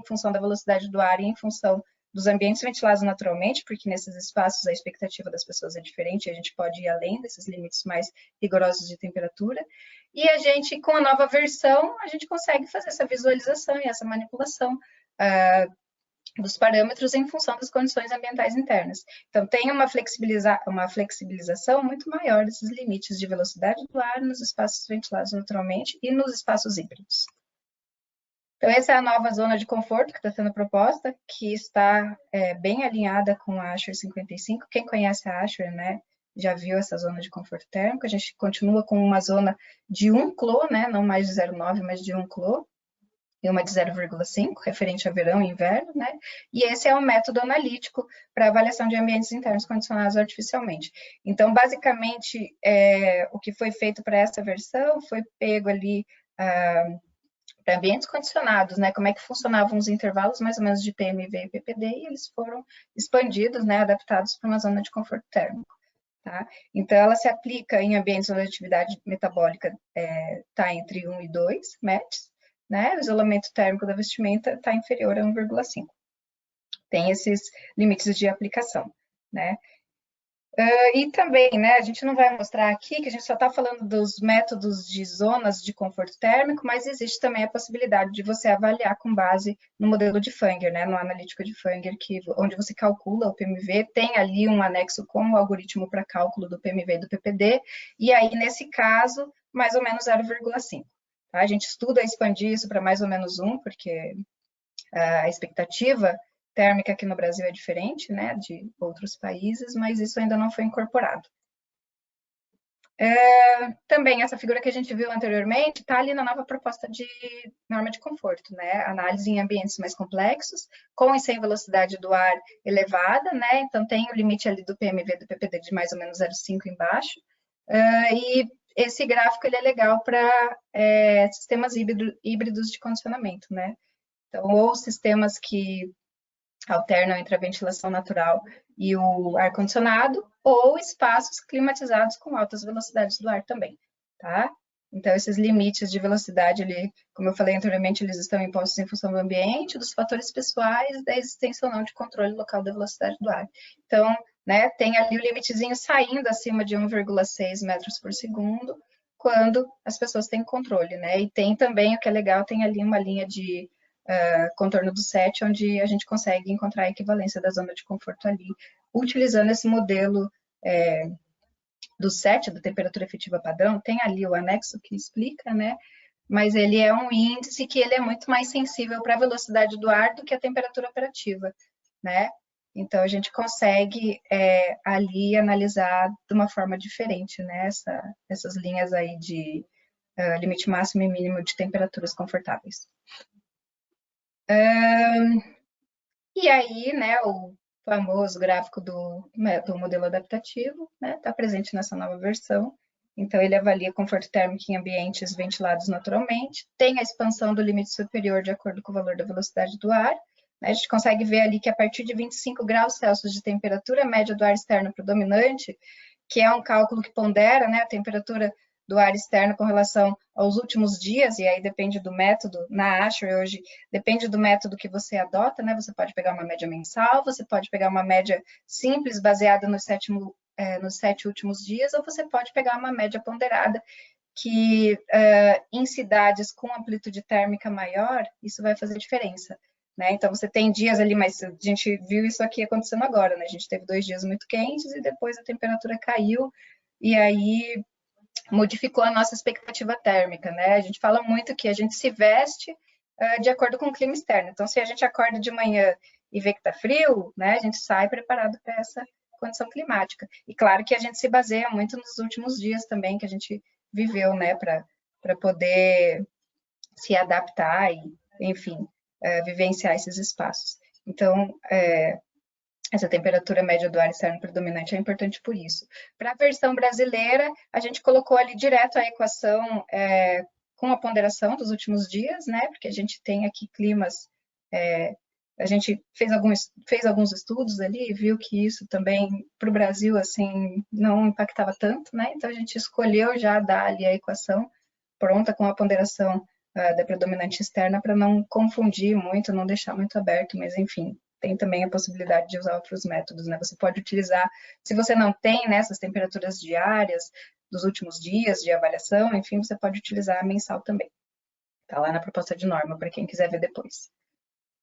função da velocidade do ar e em função dos ambientes ventilados naturalmente, porque nesses espaços a expectativa das pessoas é diferente, a gente pode ir além desses limites mais rigorosos de temperatura. E a gente, com a nova versão, a gente consegue fazer essa visualização e essa manipulação dos parâmetros em função das condições ambientais internas. Então, tem uma flexibilização muito maior desses limites de velocidade do ar nos espaços ventilados naturalmente e nos espaços híbridos. Então, essa é a nova zona de conforto que está sendo proposta, que está bem alinhada com a ASHRAE 55. Quem conhece a ASHRAE, né, já viu essa zona de conforto térmico. A gente continua com uma zona de 1 clô, né, não mais de 0,9, mas de 1 clô, e uma de 0,5, referente a verão e inverno, né? E esse é um método analítico para avaliação de ambientes internos condicionados artificialmente. Então, basicamente, o que foi feito para essa versão foi pego ali para ambientes condicionados, né? Como é que funcionavam os intervalos mais ou menos de PMV e PPD, e eles foram expandidos, né? Adaptados para uma zona de conforto térmico. Tá? Então, ela se aplica em ambientes onde a atividade metabólica está entre 1 e 2 METs, né? O isolamento térmico da vestimenta está inferior a 1,5. Tem esses limites de aplicação, né? E também, né, a gente não vai mostrar aqui, que a gente só está falando dos métodos de zonas de conforto térmico, mas existe também a possibilidade de você avaliar com base no modelo de Fanger, né, no analítico de Fanger, onde você calcula o PMV, tem ali um anexo com o algoritmo para cálculo do PMV e do PPD, e aí, nesse caso, mais ou menos 0,5. Tá? A gente estuda expandir isso para mais ou menos 1, porque a expectativa térmica aqui no Brasil é diferente, né, de outros países, mas isso ainda não foi incorporado. Também essa figura que a gente viu anteriormente está ali na nova proposta de norma de conforto, né? Análise em ambientes mais complexos, com e sem velocidade do ar elevada, né? Então tem o limite ali do PMV do PPD de mais ou menos 0,5 embaixo. E esse gráfico ele é legal para sistemas híbridos de condicionamento, né? Então, ou sistemas que alternam entre a ventilação natural e o ar-condicionado, ou espaços climatizados com altas velocidades do ar também, tá? Então, esses limites de velocidade, como eu falei anteriormente, eles estão impostos em função do ambiente, dos fatores pessoais, da existência ou não de controle local da velocidade do ar. Então, né, tem ali o limitezinho saindo acima de 1,6 metros por segundo, quando as pessoas têm controle, né? E tem também, o que é legal, tem ali uma linha de contorno do SET, onde a gente consegue encontrar a equivalência da zona de conforto ali, utilizando esse modelo do SET, da temperatura efetiva padrão. Tem ali o anexo que explica, né? Mas ele é um índice que ele é muito mais sensível para a velocidade do ar do que a temperatura operativa, né? Então, a gente consegue ali analisar de uma forma diferente, né? Essas linhas aí de limite máximo e mínimo de temperaturas confortáveis. E aí, né, o famoso gráfico do modelo adaptativo, né, está presente nessa nova versão. Então, ele avalia conforto térmico em ambientes ventilados naturalmente, tem a expansão do limite superior de acordo com o valor da velocidade do ar. Né, a gente consegue ver ali que a partir de 25 graus Celsius de temperatura média do ar externo predominante, que é um cálculo que pondera, né, a temperatura do ar externo com relação aos últimos dias, e aí depende do método, na ASHRAE hoje, depende do método que você adota, né? Você pode pegar uma média mensal, você pode pegar uma média simples, baseada nos 7 últimos dias, ou você pode pegar uma média ponderada, que em cidades com amplitude térmica maior, isso vai fazer diferença. Né? Então, você tem dias ali, mas a gente viu isso aqui acontecendo agora, né? A gente teve 2 dias muito quentes e depois a temperatura caiu, e aí modificou a nossa expectativa térmica, né? A gente fala muito que a gente se veste de acordo com o clima externo. Então, se a gente acorda de manhã e vê que está frio, né, a gente sai preparado para essa condição climática. E claro que a gente se baseia muito nos últimos dias também que a gente viveu, né, para poder se adaptar e, enfim, vivenciar esses espaços. Então, essa temperatura média do ar externo predominante é importante por isso. Para a versão brasileira, a gente colocou ali direto a equação com a ponderação dos últimos dias, né? Porque a gente tem aqui climas, a gente fez alguns estudos ali e viu que isso também para o Brasil assim não impactava tanto, né? Então a gente escolheu já dar ali a equação pronta com a ponderação da predominante externa para não confundir muito, não deixar muito aberto, mas enfim, tem também a possibilidade de usar outros métodos, né? Você pode utilizar, se você não tem nessas temperaturas diárias dos últimos dias de avaliação, enfim, você pode utilizar a mensal também. Tá lá na proposta de norma para quem quiser ver depois.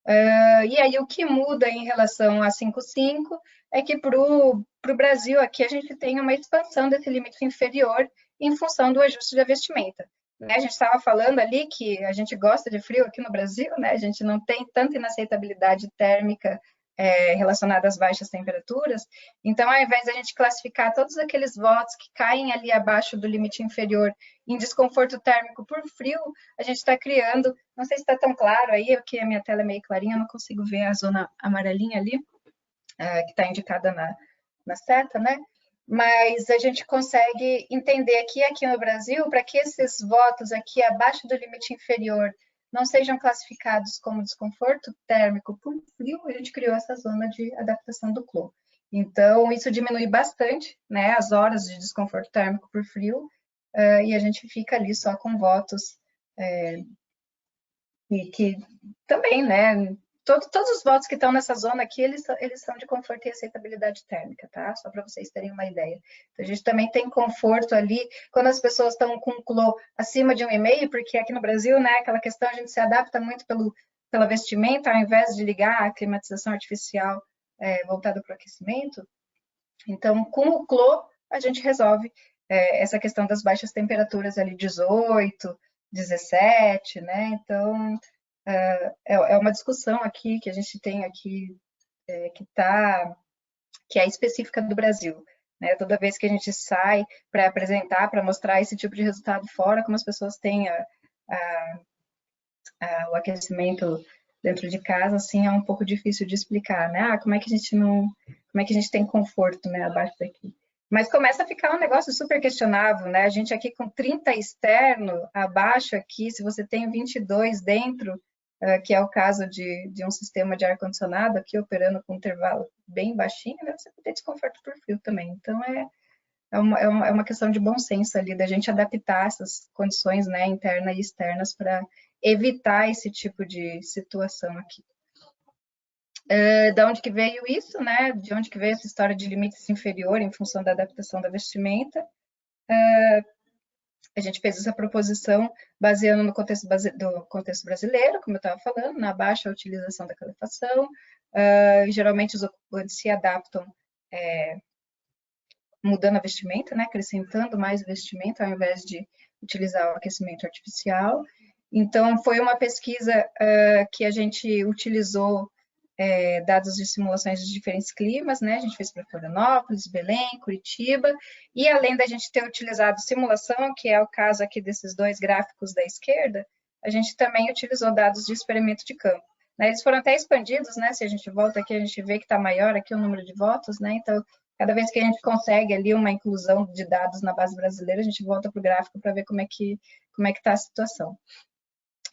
E aí, o que muda em relação a 5,5 é que para o Brasil aqui a gente tem uma expansão desse limite inferior em função do ajuste da vestimenta. Né? A gente estava falando ali que a gente gosta de frio aqui no Brasil, né? A gente não tem tanta inaceitabilidade térmica relacionada às baixas temperaturas. Então, ao invés de a gente classificar todos aqueles votos que caem ali abaixo do limite inferior em desconforto térmico por frio, a gente está criando, não sei se está tão claro aí, porque a minha tela é meio clarinha, eu não consigo ver a zona amarelinha ali, que está indicada na seta, né? Mas a gente consegue entender que aqui no Brasil, para que esses votos aqui abaixo do limite inferior não sejam classificados como desconforto térmico por frio, a gente criou essa zona de adaptação do CLO. Então, isso diminui bastante, né, as horas de desconforto térmico por frio, e a gente fica ali só com votos e que também, né, todos os votos que estão nessa zona aqui, eles são de conforto e aceitabilidade térmica, tá? Só para vocês terem uma ideia. Então, a gente também tem conforto ali, quando as pessoas estão com CLO acima de 1,5, porque aqui no Brasil, né, aquela questão, a gente se adapta muito pela vestimenta, ao invés de ligar a climatização artificial voltada para o aquecimento. Então, com o CLO, a gente resolve essa questão das baixas temperaturas ali, 18, 17, né? Então, é uma discussão aqui que a gente tem aqui que é específica do Brasil. Né? Toda vez que a gente sai para apresentar, para mostrar esse tipo de resultado fora, como as pessoas têm o aquecimento dentro de casa, assim, é um pouco difícil de explicar, né? Como é que a gente não, como é que a gente tem conforto, né, abaixo daqui? Mas começa a ficar um negócio super questionável, né? A gente aqui com 30 externo, abaixo aqui, se você tem 22 dentro, que é o caso de um sistema de ar-condicionado aqui operando com um intervalo bem baixinho, né? Você tem desconforto por frio também. Então, é uma questão de bom senso ali, da gente adaptar essas condições, né, internas e externas para evitar esse tipo de situação aqui. Da onde que veio isso, né? De onde que veio essa história de limites inferior em função da adaptação da vestimenta? A gente fez essa proposição baseando no contexto brasileiro, como eu estava falando, na baixa utilização da calefação. Geralmente os ocupantes se adaptam mudando a vestimenta, né? Acrescentando mais vestimenta ao invés de utilizar o aquecimento artificial. Então, foi uma pesquisa que a gente utilizou dados de simulações de diferentes climas, né? A gente fez para Florianópolis, Belém, Curitiba, e além da gente ter utilizado simulação, que é o caso aqui desses dois gráficos da esquerda, a gente também utilizou dados de experimento de campo. Né? Eles foram até expandidos, né? Se a gente volta aqui, a gente vê que está maior aqui o número de votos, né? Então, cada vez que a gente consegue ali uma inclusão de dados na base brasileira, a gente volta para o gráfico para ver como é que está a situação.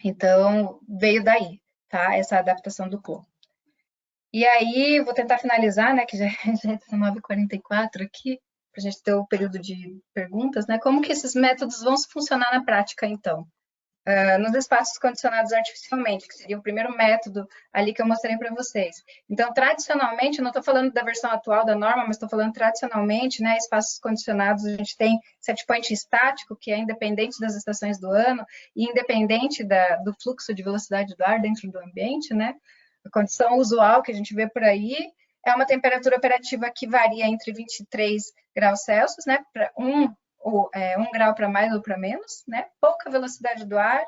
Então, veio daí, tá? Essa adaptação do CLO. E aí, vou tentar finalizar, né, que já é 19h44 aqui, para a gente ter o período de perguntas, né? Como que esses métodos vão funcionar na prática, então? Nos espaços condicionados artificialmente, que seria o primeiro método ali que eu mostrei para vocês. Então, tradicionalmente, não estou falando da versão atual da norma, mas estou falando tradicionalmente, né, espaços condicionados, a gente tem set point estático, que é independente das estações do ano e independente do fluxo de velocidade do ar dentro do ambiente, né? A condição usual que a gente vê por aí é uma temperatura operativa que varia entre 23 graus Celsius, né, para 1 grau para mais ou para menos, né? Pouca velocidade do ar,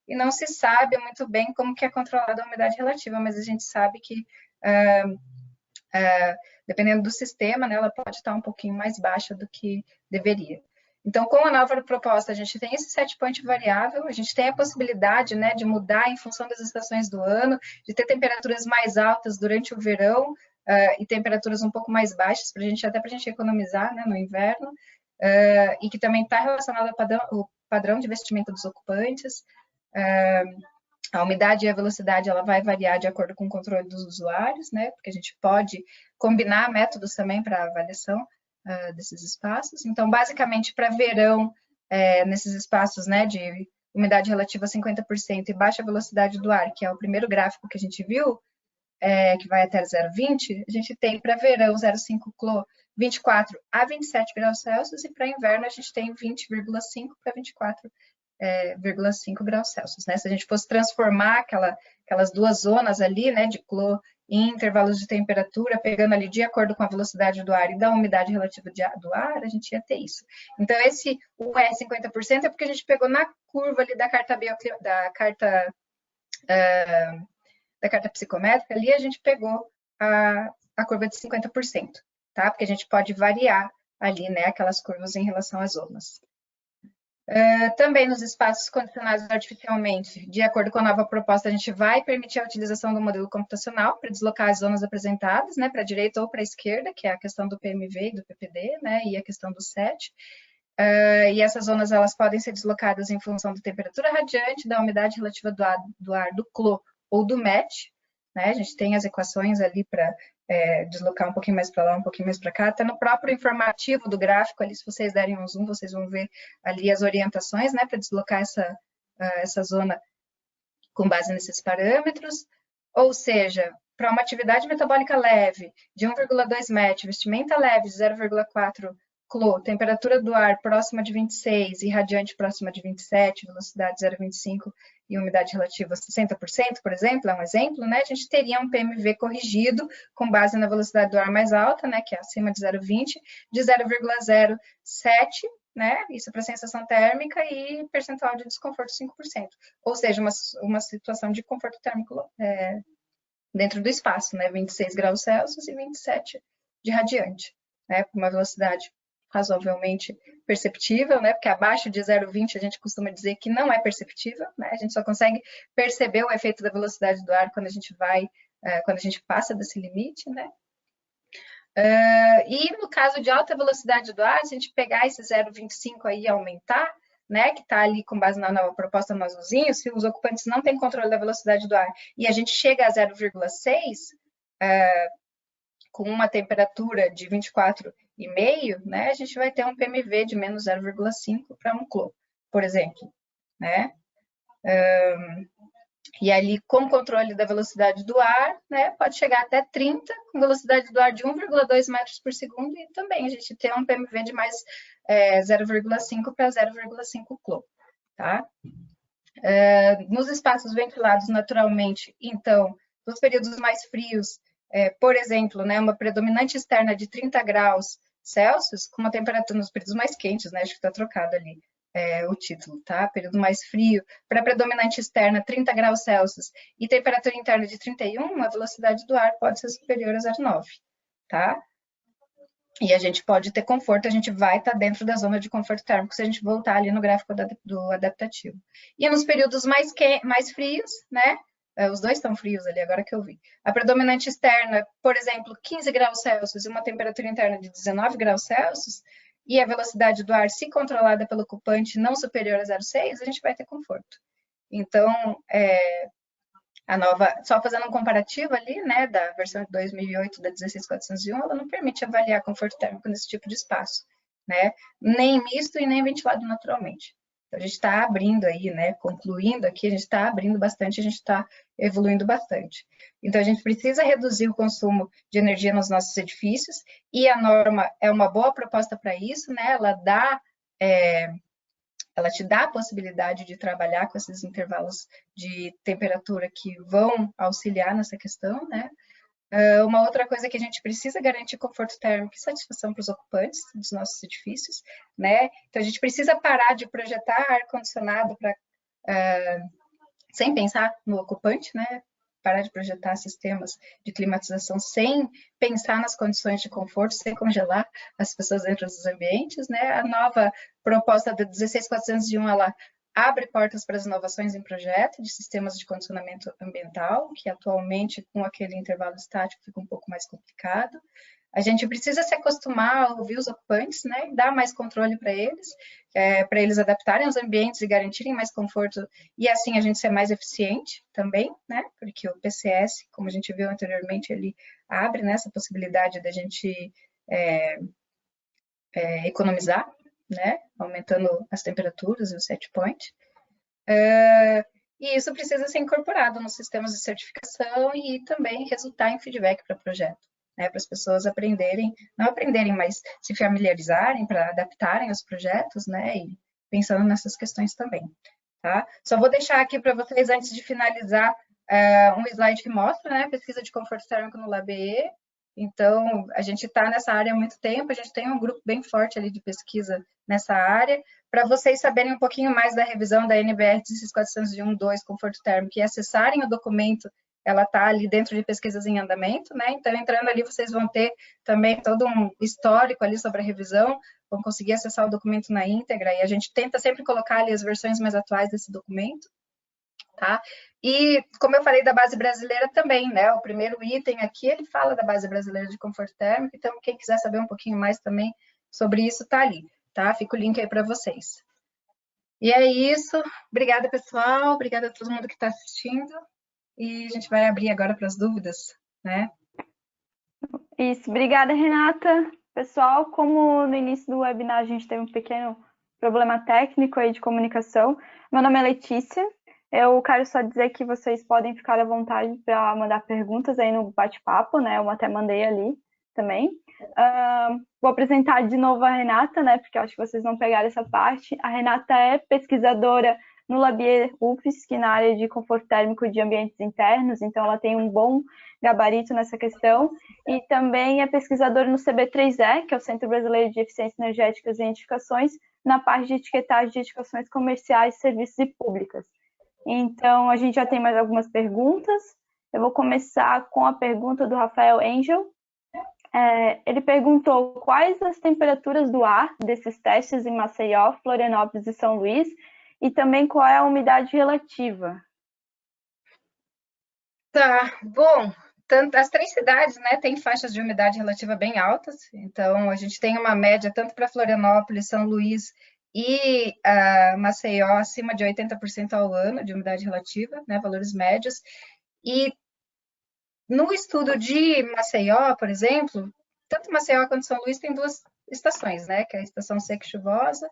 e não se sabe muito bem como que é controlada a umidade relativa, mas a gente sabe que, dependendo do sistema, né, ela pode estar um pouquinho mais baixa do que deveria. Então, com a nova proposta, a gente tem esse set point variável, a gente tem a possibilidade, né, de mudar em função das estações do ano, de ter temperaturas mais altas durante o verão, e temperaturas um pouco mais baixas, até para a gente economizar, né, no inverno, e que também está relacionado ao padrão de vestimenta dos ocupantes. A umidade e a velocidade ela vai variar de acordo com o controle dos usuários, né? Porque a gente pode combinar métodos também para avaliação desses espaços. Então, basicamente, para verão, nesses espaços, né, de umidade relativa a 50% e baixa velocidade do ar, que é o primeiro gráfico que a gente viu, que vai até 0,20, a gente tem para verão 0,5 CLO 24 a 27 graus Celsius, e para inverno a gente tem 20,5 para 24 0,5 graus Celsius, né? Se a gente fosse transformar aquelas duas zonas ali, né, de clô em intervalos de temperatura, pegando ali de acordo com a velocidade do ar e da umidade relativa do ar, a gente ia ter isso. Então, o E 50% é porque a gente pegou na curva ali da carta psicométrica, ali a gente pegou a curva de 50%, tá? Porque a gente pode variar ali, né, aquelas curvas em relação às zonas. Também nos espaços condicionados artificialmente, de acordo com a nova proposta, a gente vai permitir a utilização do modelo computacional para deslocar as zonas apresentadas, né, para a direita ou para a esquerda, que é a questão do PMV e do PPD, né, e a questão do SET. E essas zonas elas podem ser deslocadas em função da temperatura radiante, da umidade relativa do ar do CLO ou do MET, né? A gente tem as equações ali para deslocar um pouquinho mais para lá, um pouquinho mais para cá. Até no próprio informativo do gráfico ali, se vocês derem um zoom, vocês vão ver ali as orientações, né, para deslocar essa zona com base nesses parâmetros. Ou seja, para uma atividade metabólica leve de 1,2 MET, vestimenta leve de 0,4 CLO, temperatura do ar próxima de 26 e radiante próxima de 27, velocidade 0,25 e umidade relativa 60%, por exemplo, é um exemplo, né? A gente teria um PMV corrigido com base na velocidade do ar mais alta, né, que é acima de 0,20, de 0,07, né? Isso para sensação térmica e percentual de desconforto 5%. Ou seja, uma situação de conforto térmico dentro do espaço, né? 26 graus Celsius e 27 de radiante, né? Com uma velocidade razoavelmente perceptível, né? Porque abaixo de 0,20 a gente costuma dizer que não é perceptível, né? A gente só consegue perceber o efeito da velocidade do ar quando a gente passa desse limite, né? E no caso de alta velocidade do ar, se a gente pegar esse 0,25 aí e aumentar, né, que está ali com base na nova proposta no azulzinho, se os ocupantes não têm controle da velocidade do ar e a gente chega a 0,6, com uma temperatura de 24,5, né, a gente vai ter um PMV de menos 0,5 para um CLO, por exemplo, né? E ali, com controle da velocidade do ar, né, pode chegar até 30, com velocidade do ar de 1,2 metros por segundo, e também a gente tem um PMV de mais 0,5 para 0,5 CLO, tá? Nos espaços ventilados naturalmente, então, nos períodos mais frios, por exemplo, né, uma predominante externa de 30 graus Celsius, com uma temperatura nos períodos mais quentes, né, acho que está trocado ali o título, tá? Período mais frio, para predominante externa 30 graus Celsius e temperatura interna de 31, a velocidade do ar pode ser superior a 0,9, tá? E a gente pode ter conforto, a gente vai estar dentro da zona de conforto térmico se a gente voltar ali no gráfico do adaptativo. E nos períodos mais frios, né? Os dois estão frios ali, agora que eu vi. A predominante externa, por exemplo, 15 graus Celsius e uma temperatura interna de 19 graus Celsius, e a velocidade do ar, se controlada pelo ocupante, não superior a 0,6, a gente vai ter conforto. Então, a nova, só fazendo um comparativo ali, né, da versão de 2008 da 16401, ela não permite avaliar conforto térmico nesse tipo de espaço, né, nem misto e nem ventilado naturalmente. Então, a gente está abrindo aí, né, concluindo aqui, a gente está abrindo bastante, a gente está evoluindo bastante. Então, a gente precisa reduzir o consumo de energia nos nossos edifícios, e a norma é uma boa proposta para isso, né, ela te dá a possibilidade de trabalhar com esses intervalos de temperatura que vão auxiliar nessa questão, né? Uma outra coisa que a gente precisa garantir conforto térmico e satisfação para os ocupantes dos nossos edifícios, né? Então, a gente precisa parar de projetar ar-condicionado sem pensar no ocupante, né? Parar de projetar sistemas de climatização sem pensar nas condições de conforto, sem congelar as pessoas dentro dos ambientes, né? A nova proposta da 16401, ela abre portas para as inovações em projeto de sistemas de condicionamento ambiental, que atualmente, com aquele intervalo estático, fica um pouco mais complicado. A gente precisa se acostumar a ouvir os ocupantes, né, e dar mais controle para eles adaptarem os ambientes e garantirem mais conforto, e assim a gente ser mais eficiente também, né, porque o PCS, como a gente viu anteriormente, ele abre, né, essa possibilidade da gente economizar, né, aumentando as temperaturas e o set point. E isso precisa ser incorporado nos sistemas de certificação e também resultar em feedback para o projeto, né, para as pessoas aprenderem, não aprenderem, mas se familiarizarem para adaptarem os projetos, né, e pensando nessas questões também, tá? Só vou deixar aqui para vocês, antes de finalizar, um slide que mostra, né, pesquisa de conforto térmico no LabE. Então, a gente está nessa área há muito tempo, a gente tem um grupo bem forte ali de pesquisa nessa área. Para vocês saberem um pouquinho mais da revisão da NBR 16401-2, conforto térmico, e acessarem o documento, ela está ali dentro de pesquisas em andamento, né? Então, entrando ali, vocês vão ter também todo um histórico ali sobre a revisão, vão conseguir acessar o documento na íntegra, e a gente tenta sempre colocar ali as versões mais atuais desse documento, tá? E, como eu falei da base brasileira também, né? O primeiro item aqui, ele fala da base brasileira de conforto térmico, então quem quiser saber um pouquinho mais também sobre isso, tá ali, tá? Fica o link aí para vocês. E é isso. Obrigada, pessoal. Obrigada a todo mundo que está assistindo. E a gente vai abrir agora para as dúvidas, né? Isso. Obrigada, Renata. Pessoal, como no início do webinar a gente teve um pequeno problema técnico aí de comunicação, meu nome é Letícia. Eu quero só dizer que vocês podem ficar à vontade para mandar perguntas aí no bate-papo, né? Eu até mandei ali também. Vou apresentar de novo a Renata, né? Porque eu acho que vocês não pegaram essa parte. A Renata é pesquisadora no LabE UFSC, na área de conforto térmico de ambientes internos, então ela tem um bom gabarito nessa questão, e também é pesquisadora no CB3E, que é o Centro Brasileiro de Eficiência Energéticas e Edificações, na parte de etiquetagem de edificações comerciais, serviços e públicas. Então, a gente já tem mais algumas perguntas. Eu vou começar com a pergunta do Rafael Angel. Ele perguntou quais as temperaturas do ar desses testes em Maceió, Florianópolis e São Luís, e também qual é a umidade relativa. Tá, bom, as 3 cidades, né, têm faixas de umidade relativa bem altas, então a gente tem uma média tanto para Florianópolis, São Luís e Maceió acima de 80% ao ano de umidade relativa, né, valores médios. E no estudo de Maceió, por exemplo, tanto Maceió quanto São Luís tem 2 estações, né, que é a estação seca e chuvosa,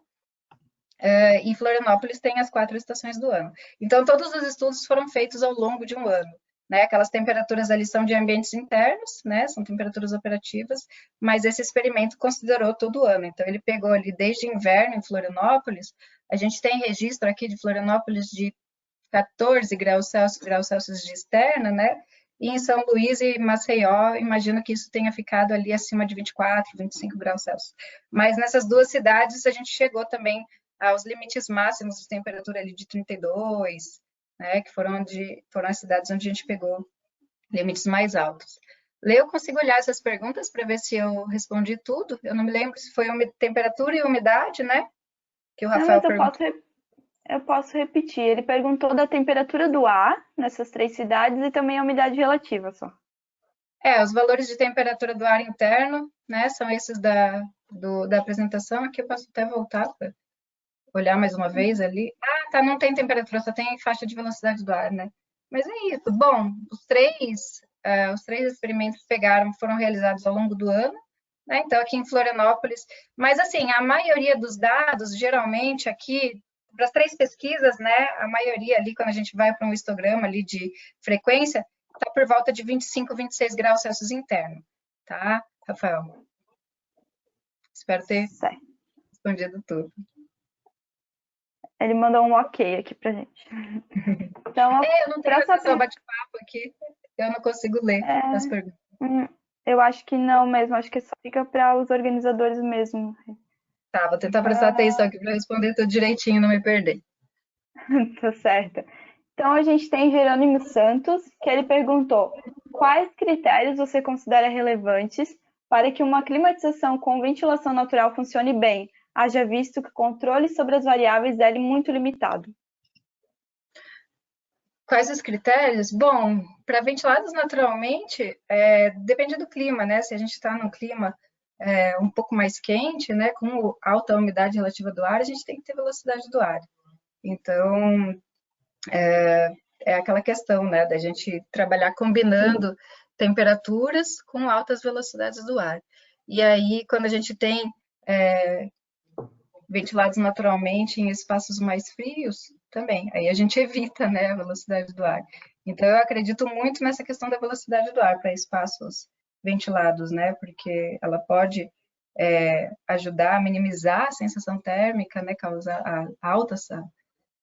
e Florianópolis tem as 4 estações do ano. Então, todos os estudos foram feitos ao longo de um ano. Né? Aquelas temperaturas ali são de ambientes internos, né? São temperaturas operativas, mas esse experimento considerou todo o ano. Então, ele pegou ali desde inverno em Florianópolis, a gente tem registro aqui de Florianópolis de 14 graus Celsius de externa, né? E em São Luís e Maceió, imagino que isso tenha ficado ali acima de 24, 25 graus Celsius. Mas nessas 2 cidades, a gente chegou também aos limites máximos de temperatura ali de 32, né, que foram as cidades onde a gente pegou limites mais altos. Lê, eu consigo olhar essas perguntas para ver se eu respondi tudo? Eu não me lembro se foi temperatura e umidade, né? Que o Rafael perguntou. Eu posso repetir. Ele perguntou da temperatura do ar nessas 3 cidades e também a umidade relativa só. Os valores de temperatura do ar interno, né, são esses da apresentação. Aqui eu posso até voltar para olhar mais uma vez ali. Tá, não tem temperatura, só tem faixa de velocidade do ar, né? Mas é isso. Bom, os três experimentos foram realizados ao longo do ano, né? Então, aqui em Florianópolis. Mas, assim, a maioria dos dados, geralmente, aqui, para as 3 pesquisas, né? A maioria ali, quando a gente vai para um histograma ali de frequência, está por volta de 25, 26 graus Celsius interno, tá, Rafael? Espero ter respondido tudo. Ele mandou um ok aqui pra gente. Então, eu não tenho acesso ao bate-papo aqui, eu não consigo ler as perguntas. Eu acho que não mesmo, acho que só fica para os organizadores mesmo. Tá, vou tentar prestar atenção aqui para responder tudo direitinho, não me perder. Tá certo. Então, a gente tem Jerônimo Santos, que ele perguntou quais critérios você considera relevantes para que uma climatização com ventilação natural funcione bem, haja visto que o controle sobre as variáveis é muito limitado. Quais os critérios? Bom, para ventilados naturalmente, depende do clima, né? Se a gente está num clima um pouco mais quente, né, com alta umidade relativa do ar, a gente tem que ter velocidade do ar. Então, é aquela questão, né, da gente trabalhar combinando temperaturas com altas velocidades do ar. E aí, quando a gente tem ventilados naturalmente em espaços mais frios, também. Aí a gente evita, né, a velocidade do ar. Então, eu acredito muito nessa questão da velocidade do ar para espaços ventilados, né, porque ela pode ajudar a minimizar a sensação térmica, né, causar a alta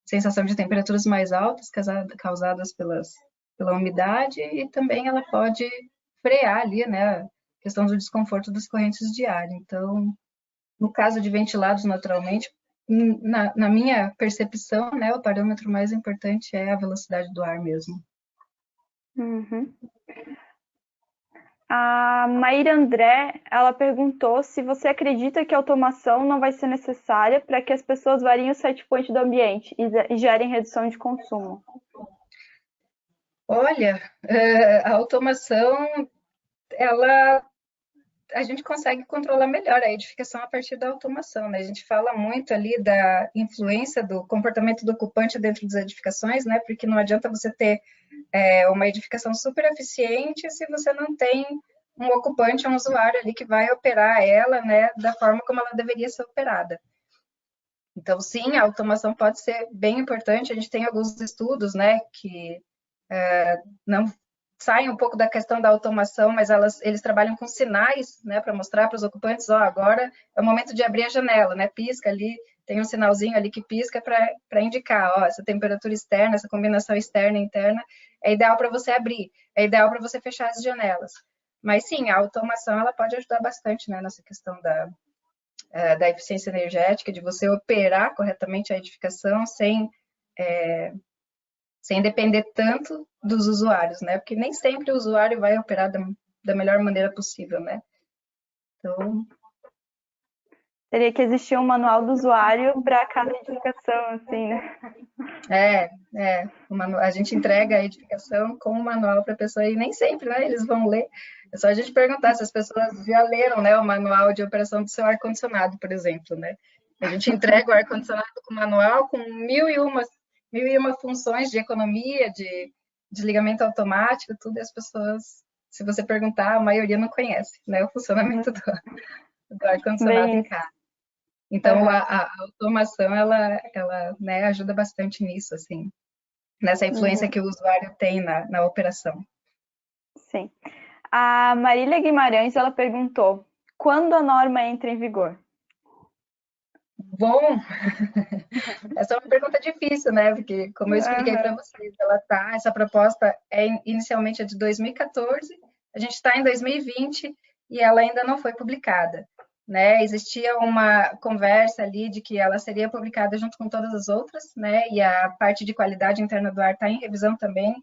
sensação de temperaturas mais altas causadas pela umidade, e também ela pode frear ali, né, a questão do desconforto das correntes de ar. Então, no caso de ventilados naturalmente, na minha percepção, né, o parâmetro mais importante é a velocidade do ar mesmo. Uhum. A Maíra André, ela perguntou se você acredita que a automação não vai ser necessária para que as pessoas variem o set point do ambiente e gerem redução de consumo. Olha, a automação, a gente consegue controlar melhor a edificação a partir da automação, né? A gente fala muito ali da influência do comportamento do ocupante dentro das edificações, né? Porque não adianta você ter uma edificação super eficiente se você não tem um ocupante, um usuário ali que vai operar ela, né, da forma como ela deveria ser operada. Então, sim, a automação pode ser bem importante. A gente tem alguns estudos, né, que não saem um pouco da questão da automação, mas eles trabalham com sinais, né, para mostrar para os ocupantes, ó, agora é o momento de abrir a janela, né, pisca ali, tem um sinalzinho ali que pisca para indicar, ó, essa temperatura externa, essa combinação externa e interna é ideal para você abrir, é ideal para você fechar as janelas. Mas sim, a automação ela pode ajudar bastante, né, nessa questão da eficiência energética, de você operar corretamente a edificação sem depender tanto dos usuários, né? Porque nem sempre o usuário vai operar da melhor maneira possível, né? Então, teria que existir um manual do usuário para cada edificação, assim, né? a gente entrega a edificação com um manual para a pessoa e nem sempre, né? Eles vão ler. É só a gente perguntar se as pessoas já leram, né, o manual de operação do seu ar-condicionado, por exemplo, né? A gente entrega o ar-condicionado com manual com mil e uma funções de economia, de desligamento automático, tudo, e as pessoas, se você perguntar, a maioria não conhece, né, o funcionamento do ar-condicionado em Bem, casa. Então, uhum. a automação, ela né, ajuda bastante nisso, assim, nessa influência que o usuário tem na operação. Sim. A Marília Guimarães, ela perguntou, quando a norma entra em vigor? Bom, essa é uma pergunta difícil, né? Porque, como eu expliquei para vocês, essa proposta inicialmente de 2014, a gente está em 2020 e ela ainda não foi publicada, né? Existia uma conversa ali de que ela seria publicada junto com todas as outras, né? E a parte de qualidade interna do ar está em revisão também,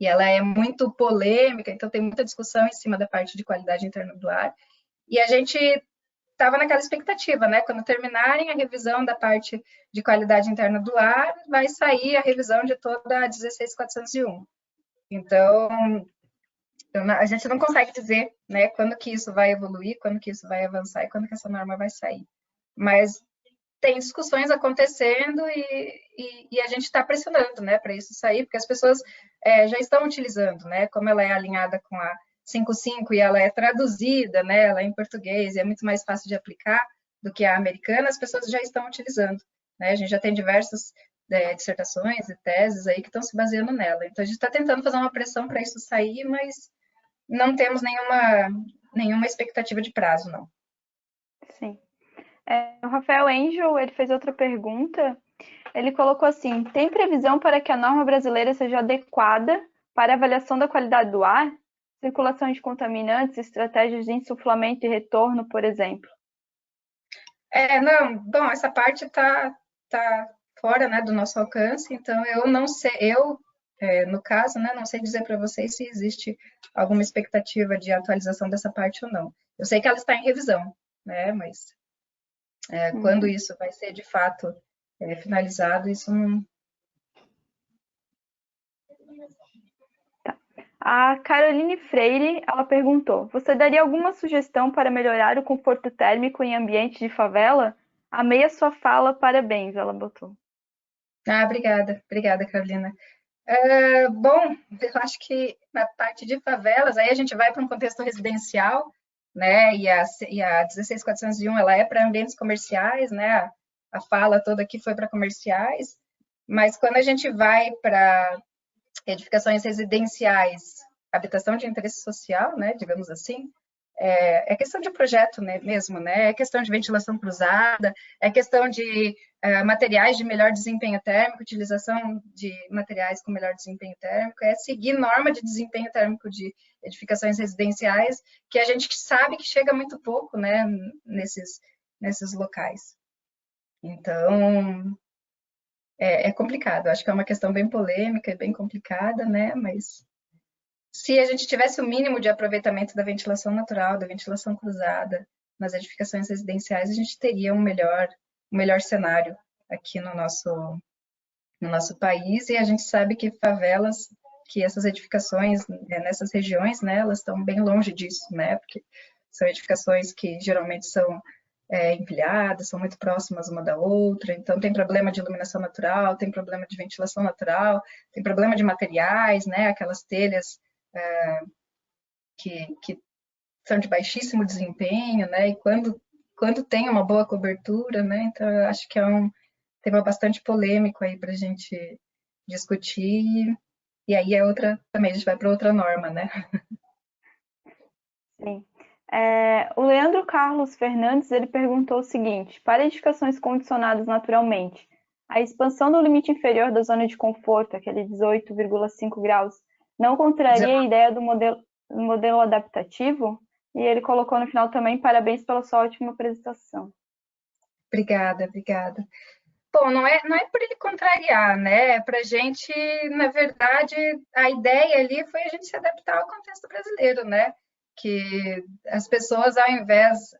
e ela é muito polêmica, então tem muita discussão em cima da parte de qualidade interna do ar. E a gente estava naquela expectativa, né? Quando terminarem a revisão da parte de qualidade interna do ar, vai sair a revisão de toda a 16401. Então, a gente não consegue dizer, né, quando que isso vai evoluir, quando que isso vai avançar e quando que essa norma vai sair. Mas tem discussões acontecendo e a gente está pressionando, né, para isso sair, porque as pessoas já estão utilizando, né, como ela é alinhada com a 55 e ela é traduzida, né, ela é em português e é muito mais fácil de aplicar do que a americana, as pessoas já estão utilizando, né, a gente já tem diversas dissertações e teses aí que estão se baseando nela, então a gente está tentando fazer uma pressão para isso sair, mas não temos nenhuma expectativa de prazo, não. Sim. O Rafael Angel, ele fez outra pergunta. Ele colocou assim: tem previsão para que a norma brasileira seja adequada para a avaliação da qualidade do ar? Circulação de contaminantes, estratégias de insuflamento e retorno, por exemplo. Não, bom, essa parte tá fora, né, do nosso alcance, então eu não sei, no caso, né, não sei dizer para vocês se existe alguma expectativa de atualização dessa parte ou não. Eu sei que ela está em revisão, né, mas quando isso vai ser de fato finalizado, isso não. A Caroline Freire, ela perguntou: você daria alguma sugestão para melhorar o conforto térmico em ambiente de favela? Amei a sua fala, parabéns, ela botou. Obrigada, Carolina. Bom, eu acho que na parte de favelas, aí a gente vai para um contexto residencial, né? E a 16401 ela é para ambientes comerciais, né? A fala toda aqui foi para comerciais, mas quando a gente vai para edificações residenciais, habitação de interesse social, né? Digamos assim, é questão de projeto, né, mesmo, né? É questão de ventilação cruzada, é questão de materiais de melhor desempenho térmico, utilização de materiais com melhor desempenho térmico, é seguir norma de desempenho térmico de edificações residenciais, que a gente sabe que chega muito pouco, né, nesses locais. Então, é complicado. Acho que é uma questão bem polêmica e bem complicada, né? Mas se a gente tivesse o mínimo de aproveitamento da ventilação natural, da ventilação cruzada nas edificações residenciais, a gente teria um melhor cenário aqui no nosso país. E a gente sabe que favelas, que essas edificações nessas regiões, né, elas estão bem longe disso, né? Porque são edificações que geralmente são empilhadas, são muito próximas uma da outra, então tem problema de iluminação natural, tem problema de ventilação natural, tem problema de materiais, né? Aquelas telhas que são de baixíssimo desempenho, né? E quando tem uma boa cobertura, né? Então eu acho que é um tema bastante polêmico aí para a gente discutir. E aí é outra também, a gente vai para outra norma, né? Sim. O Leandro Carlos Fernandes, ele perguntou o seguinte: para edificações condicionadas naturalmente, a expansão do limite inferior da zona de conforto, aquele 18,5 graus, não contraria a ideia do modelo adaptativo? E ele colocou no final também: parabéns pela sua ótima apresentação. Obrigada. Bom, não é por ele contrariar, né? É para a gente, na verdade, a ideia ali foi a gente se adaptar ao contexto brasileiro, né? Que as pessoas, ao invés.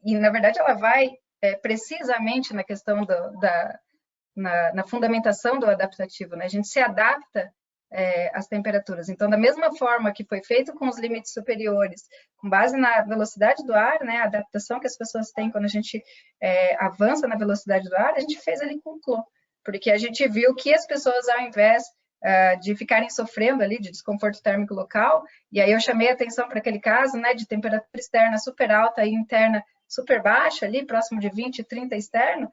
Na verdade, ela vai precisamente na questão na fundamentação do adaptativo, né? A gente se adapta às temperaturas. Então, da mesma forma que foi feito com os limites superiores, com base na velocidade do ar, né? A adaptação que as pessoas têm quando a gente avança na velocidade do ar, a gente fez ali com o CLO, porque a gente viu que as pessoas, ao invés de ficarem sofrendo ali de desconforto térmico local, e aí eu chamei a atenção para aquele caso, né, de temperatura externa super alta e interna super baixa ali, próximo de 20, 30 externo.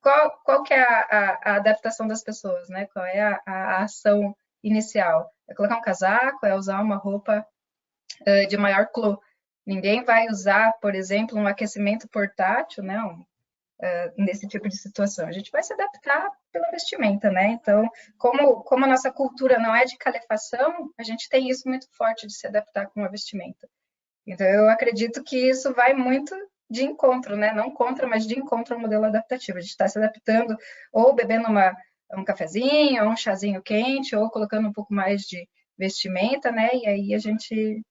Qual que é a adaptação das pessoas, né? Qual é a ação inicial? É colocar um casaco, é usar uma roupa de maior clô. Ninguém vai usar, por exemplo, um aquecimento portátil, né? Nesse tipo de situação. A gente vai se adaptar pela vestimenta, né? Então, como a nossa cultura não é de calefação, a gente tem isso muito forte de se adaptar com a vestimenta. Então, eu acredito que isso vai muito de encontro, né? Não contra, mas de encontro ao modelo adaptativo. A gente está se adaptando ou bebendo um cafezinho, ou um chazinho quente, ou colocando um pouco mais de vestimenta, né? E aí a gente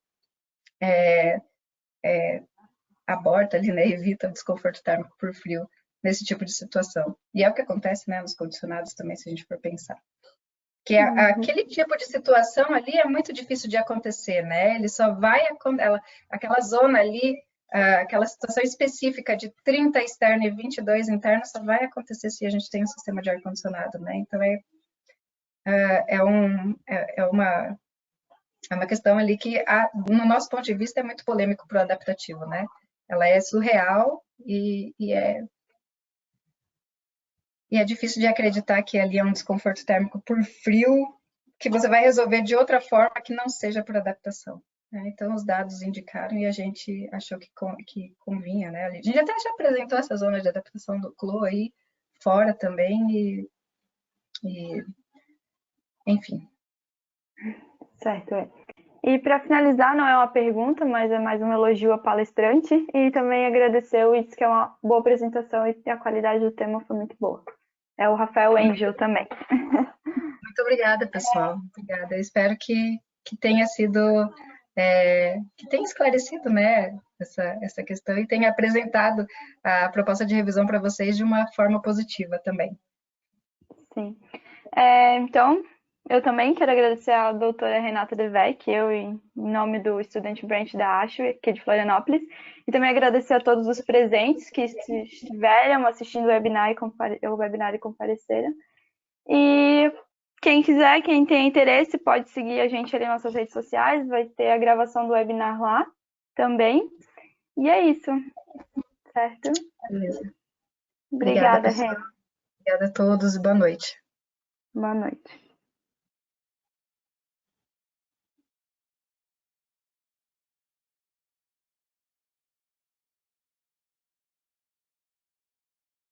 aborta ali, né? Evita o desconforto térmico por frio nesse tipo de situação. E é o que acontece, né? Nos condicionados também, se a gente for pensar. Que aquele tipo de situação ali é muito difícil de acontecer, né? Ele só vai, aquela zona ali, aquela situação específica de 30 externo e 22 interno só vai acontecer se a gente tem um sistema de ar-condicionado, né? Então, é uma questão ali que, no nosso ponto de vista, é muito polêmico para o adaptativo, né? Ela é surreal e é difícil de acreditar que ali é um desconforto térmico por frio que você vai resolver de outra forma que não seja por adaptação. Né? Então, os dados indicaram e a gente achou que convinha. Né? A gente até já apresentou essa zona de adaptação do CLO aí fora também enfim. Certo. E para finalizar, não é uma pergunta, mas é mais um elogio à palestrante e também agradeceu e disse que é uma boa apresentação e a qualidade do tema foi muito boa. É o Rafael Angel também. Muito obrigada, pessoal. Obrigada. Eu espero que tenha sido, que tenha esclarecido, né, essa questão e tenha apresentado a proposta de revisão para vocês de uma forma positiva também. Sim. Então, eu também quero agradecer à doutora Renata Devec, eu em nome do Student Branch da ASHO, aqui de Florianópolis, e também agradecer a todos os presentes que estiveram assistindo o webinar e compareceram. E quem quiser, quem tem interesse, pode seguir a gente ali nas nossas redes sociais, vai ter a gravação do webinar lá também. E é isso, certo? Beleza. Obrigada, pessoal. Ren. Obrigada a todos e boa noite. Boa noite.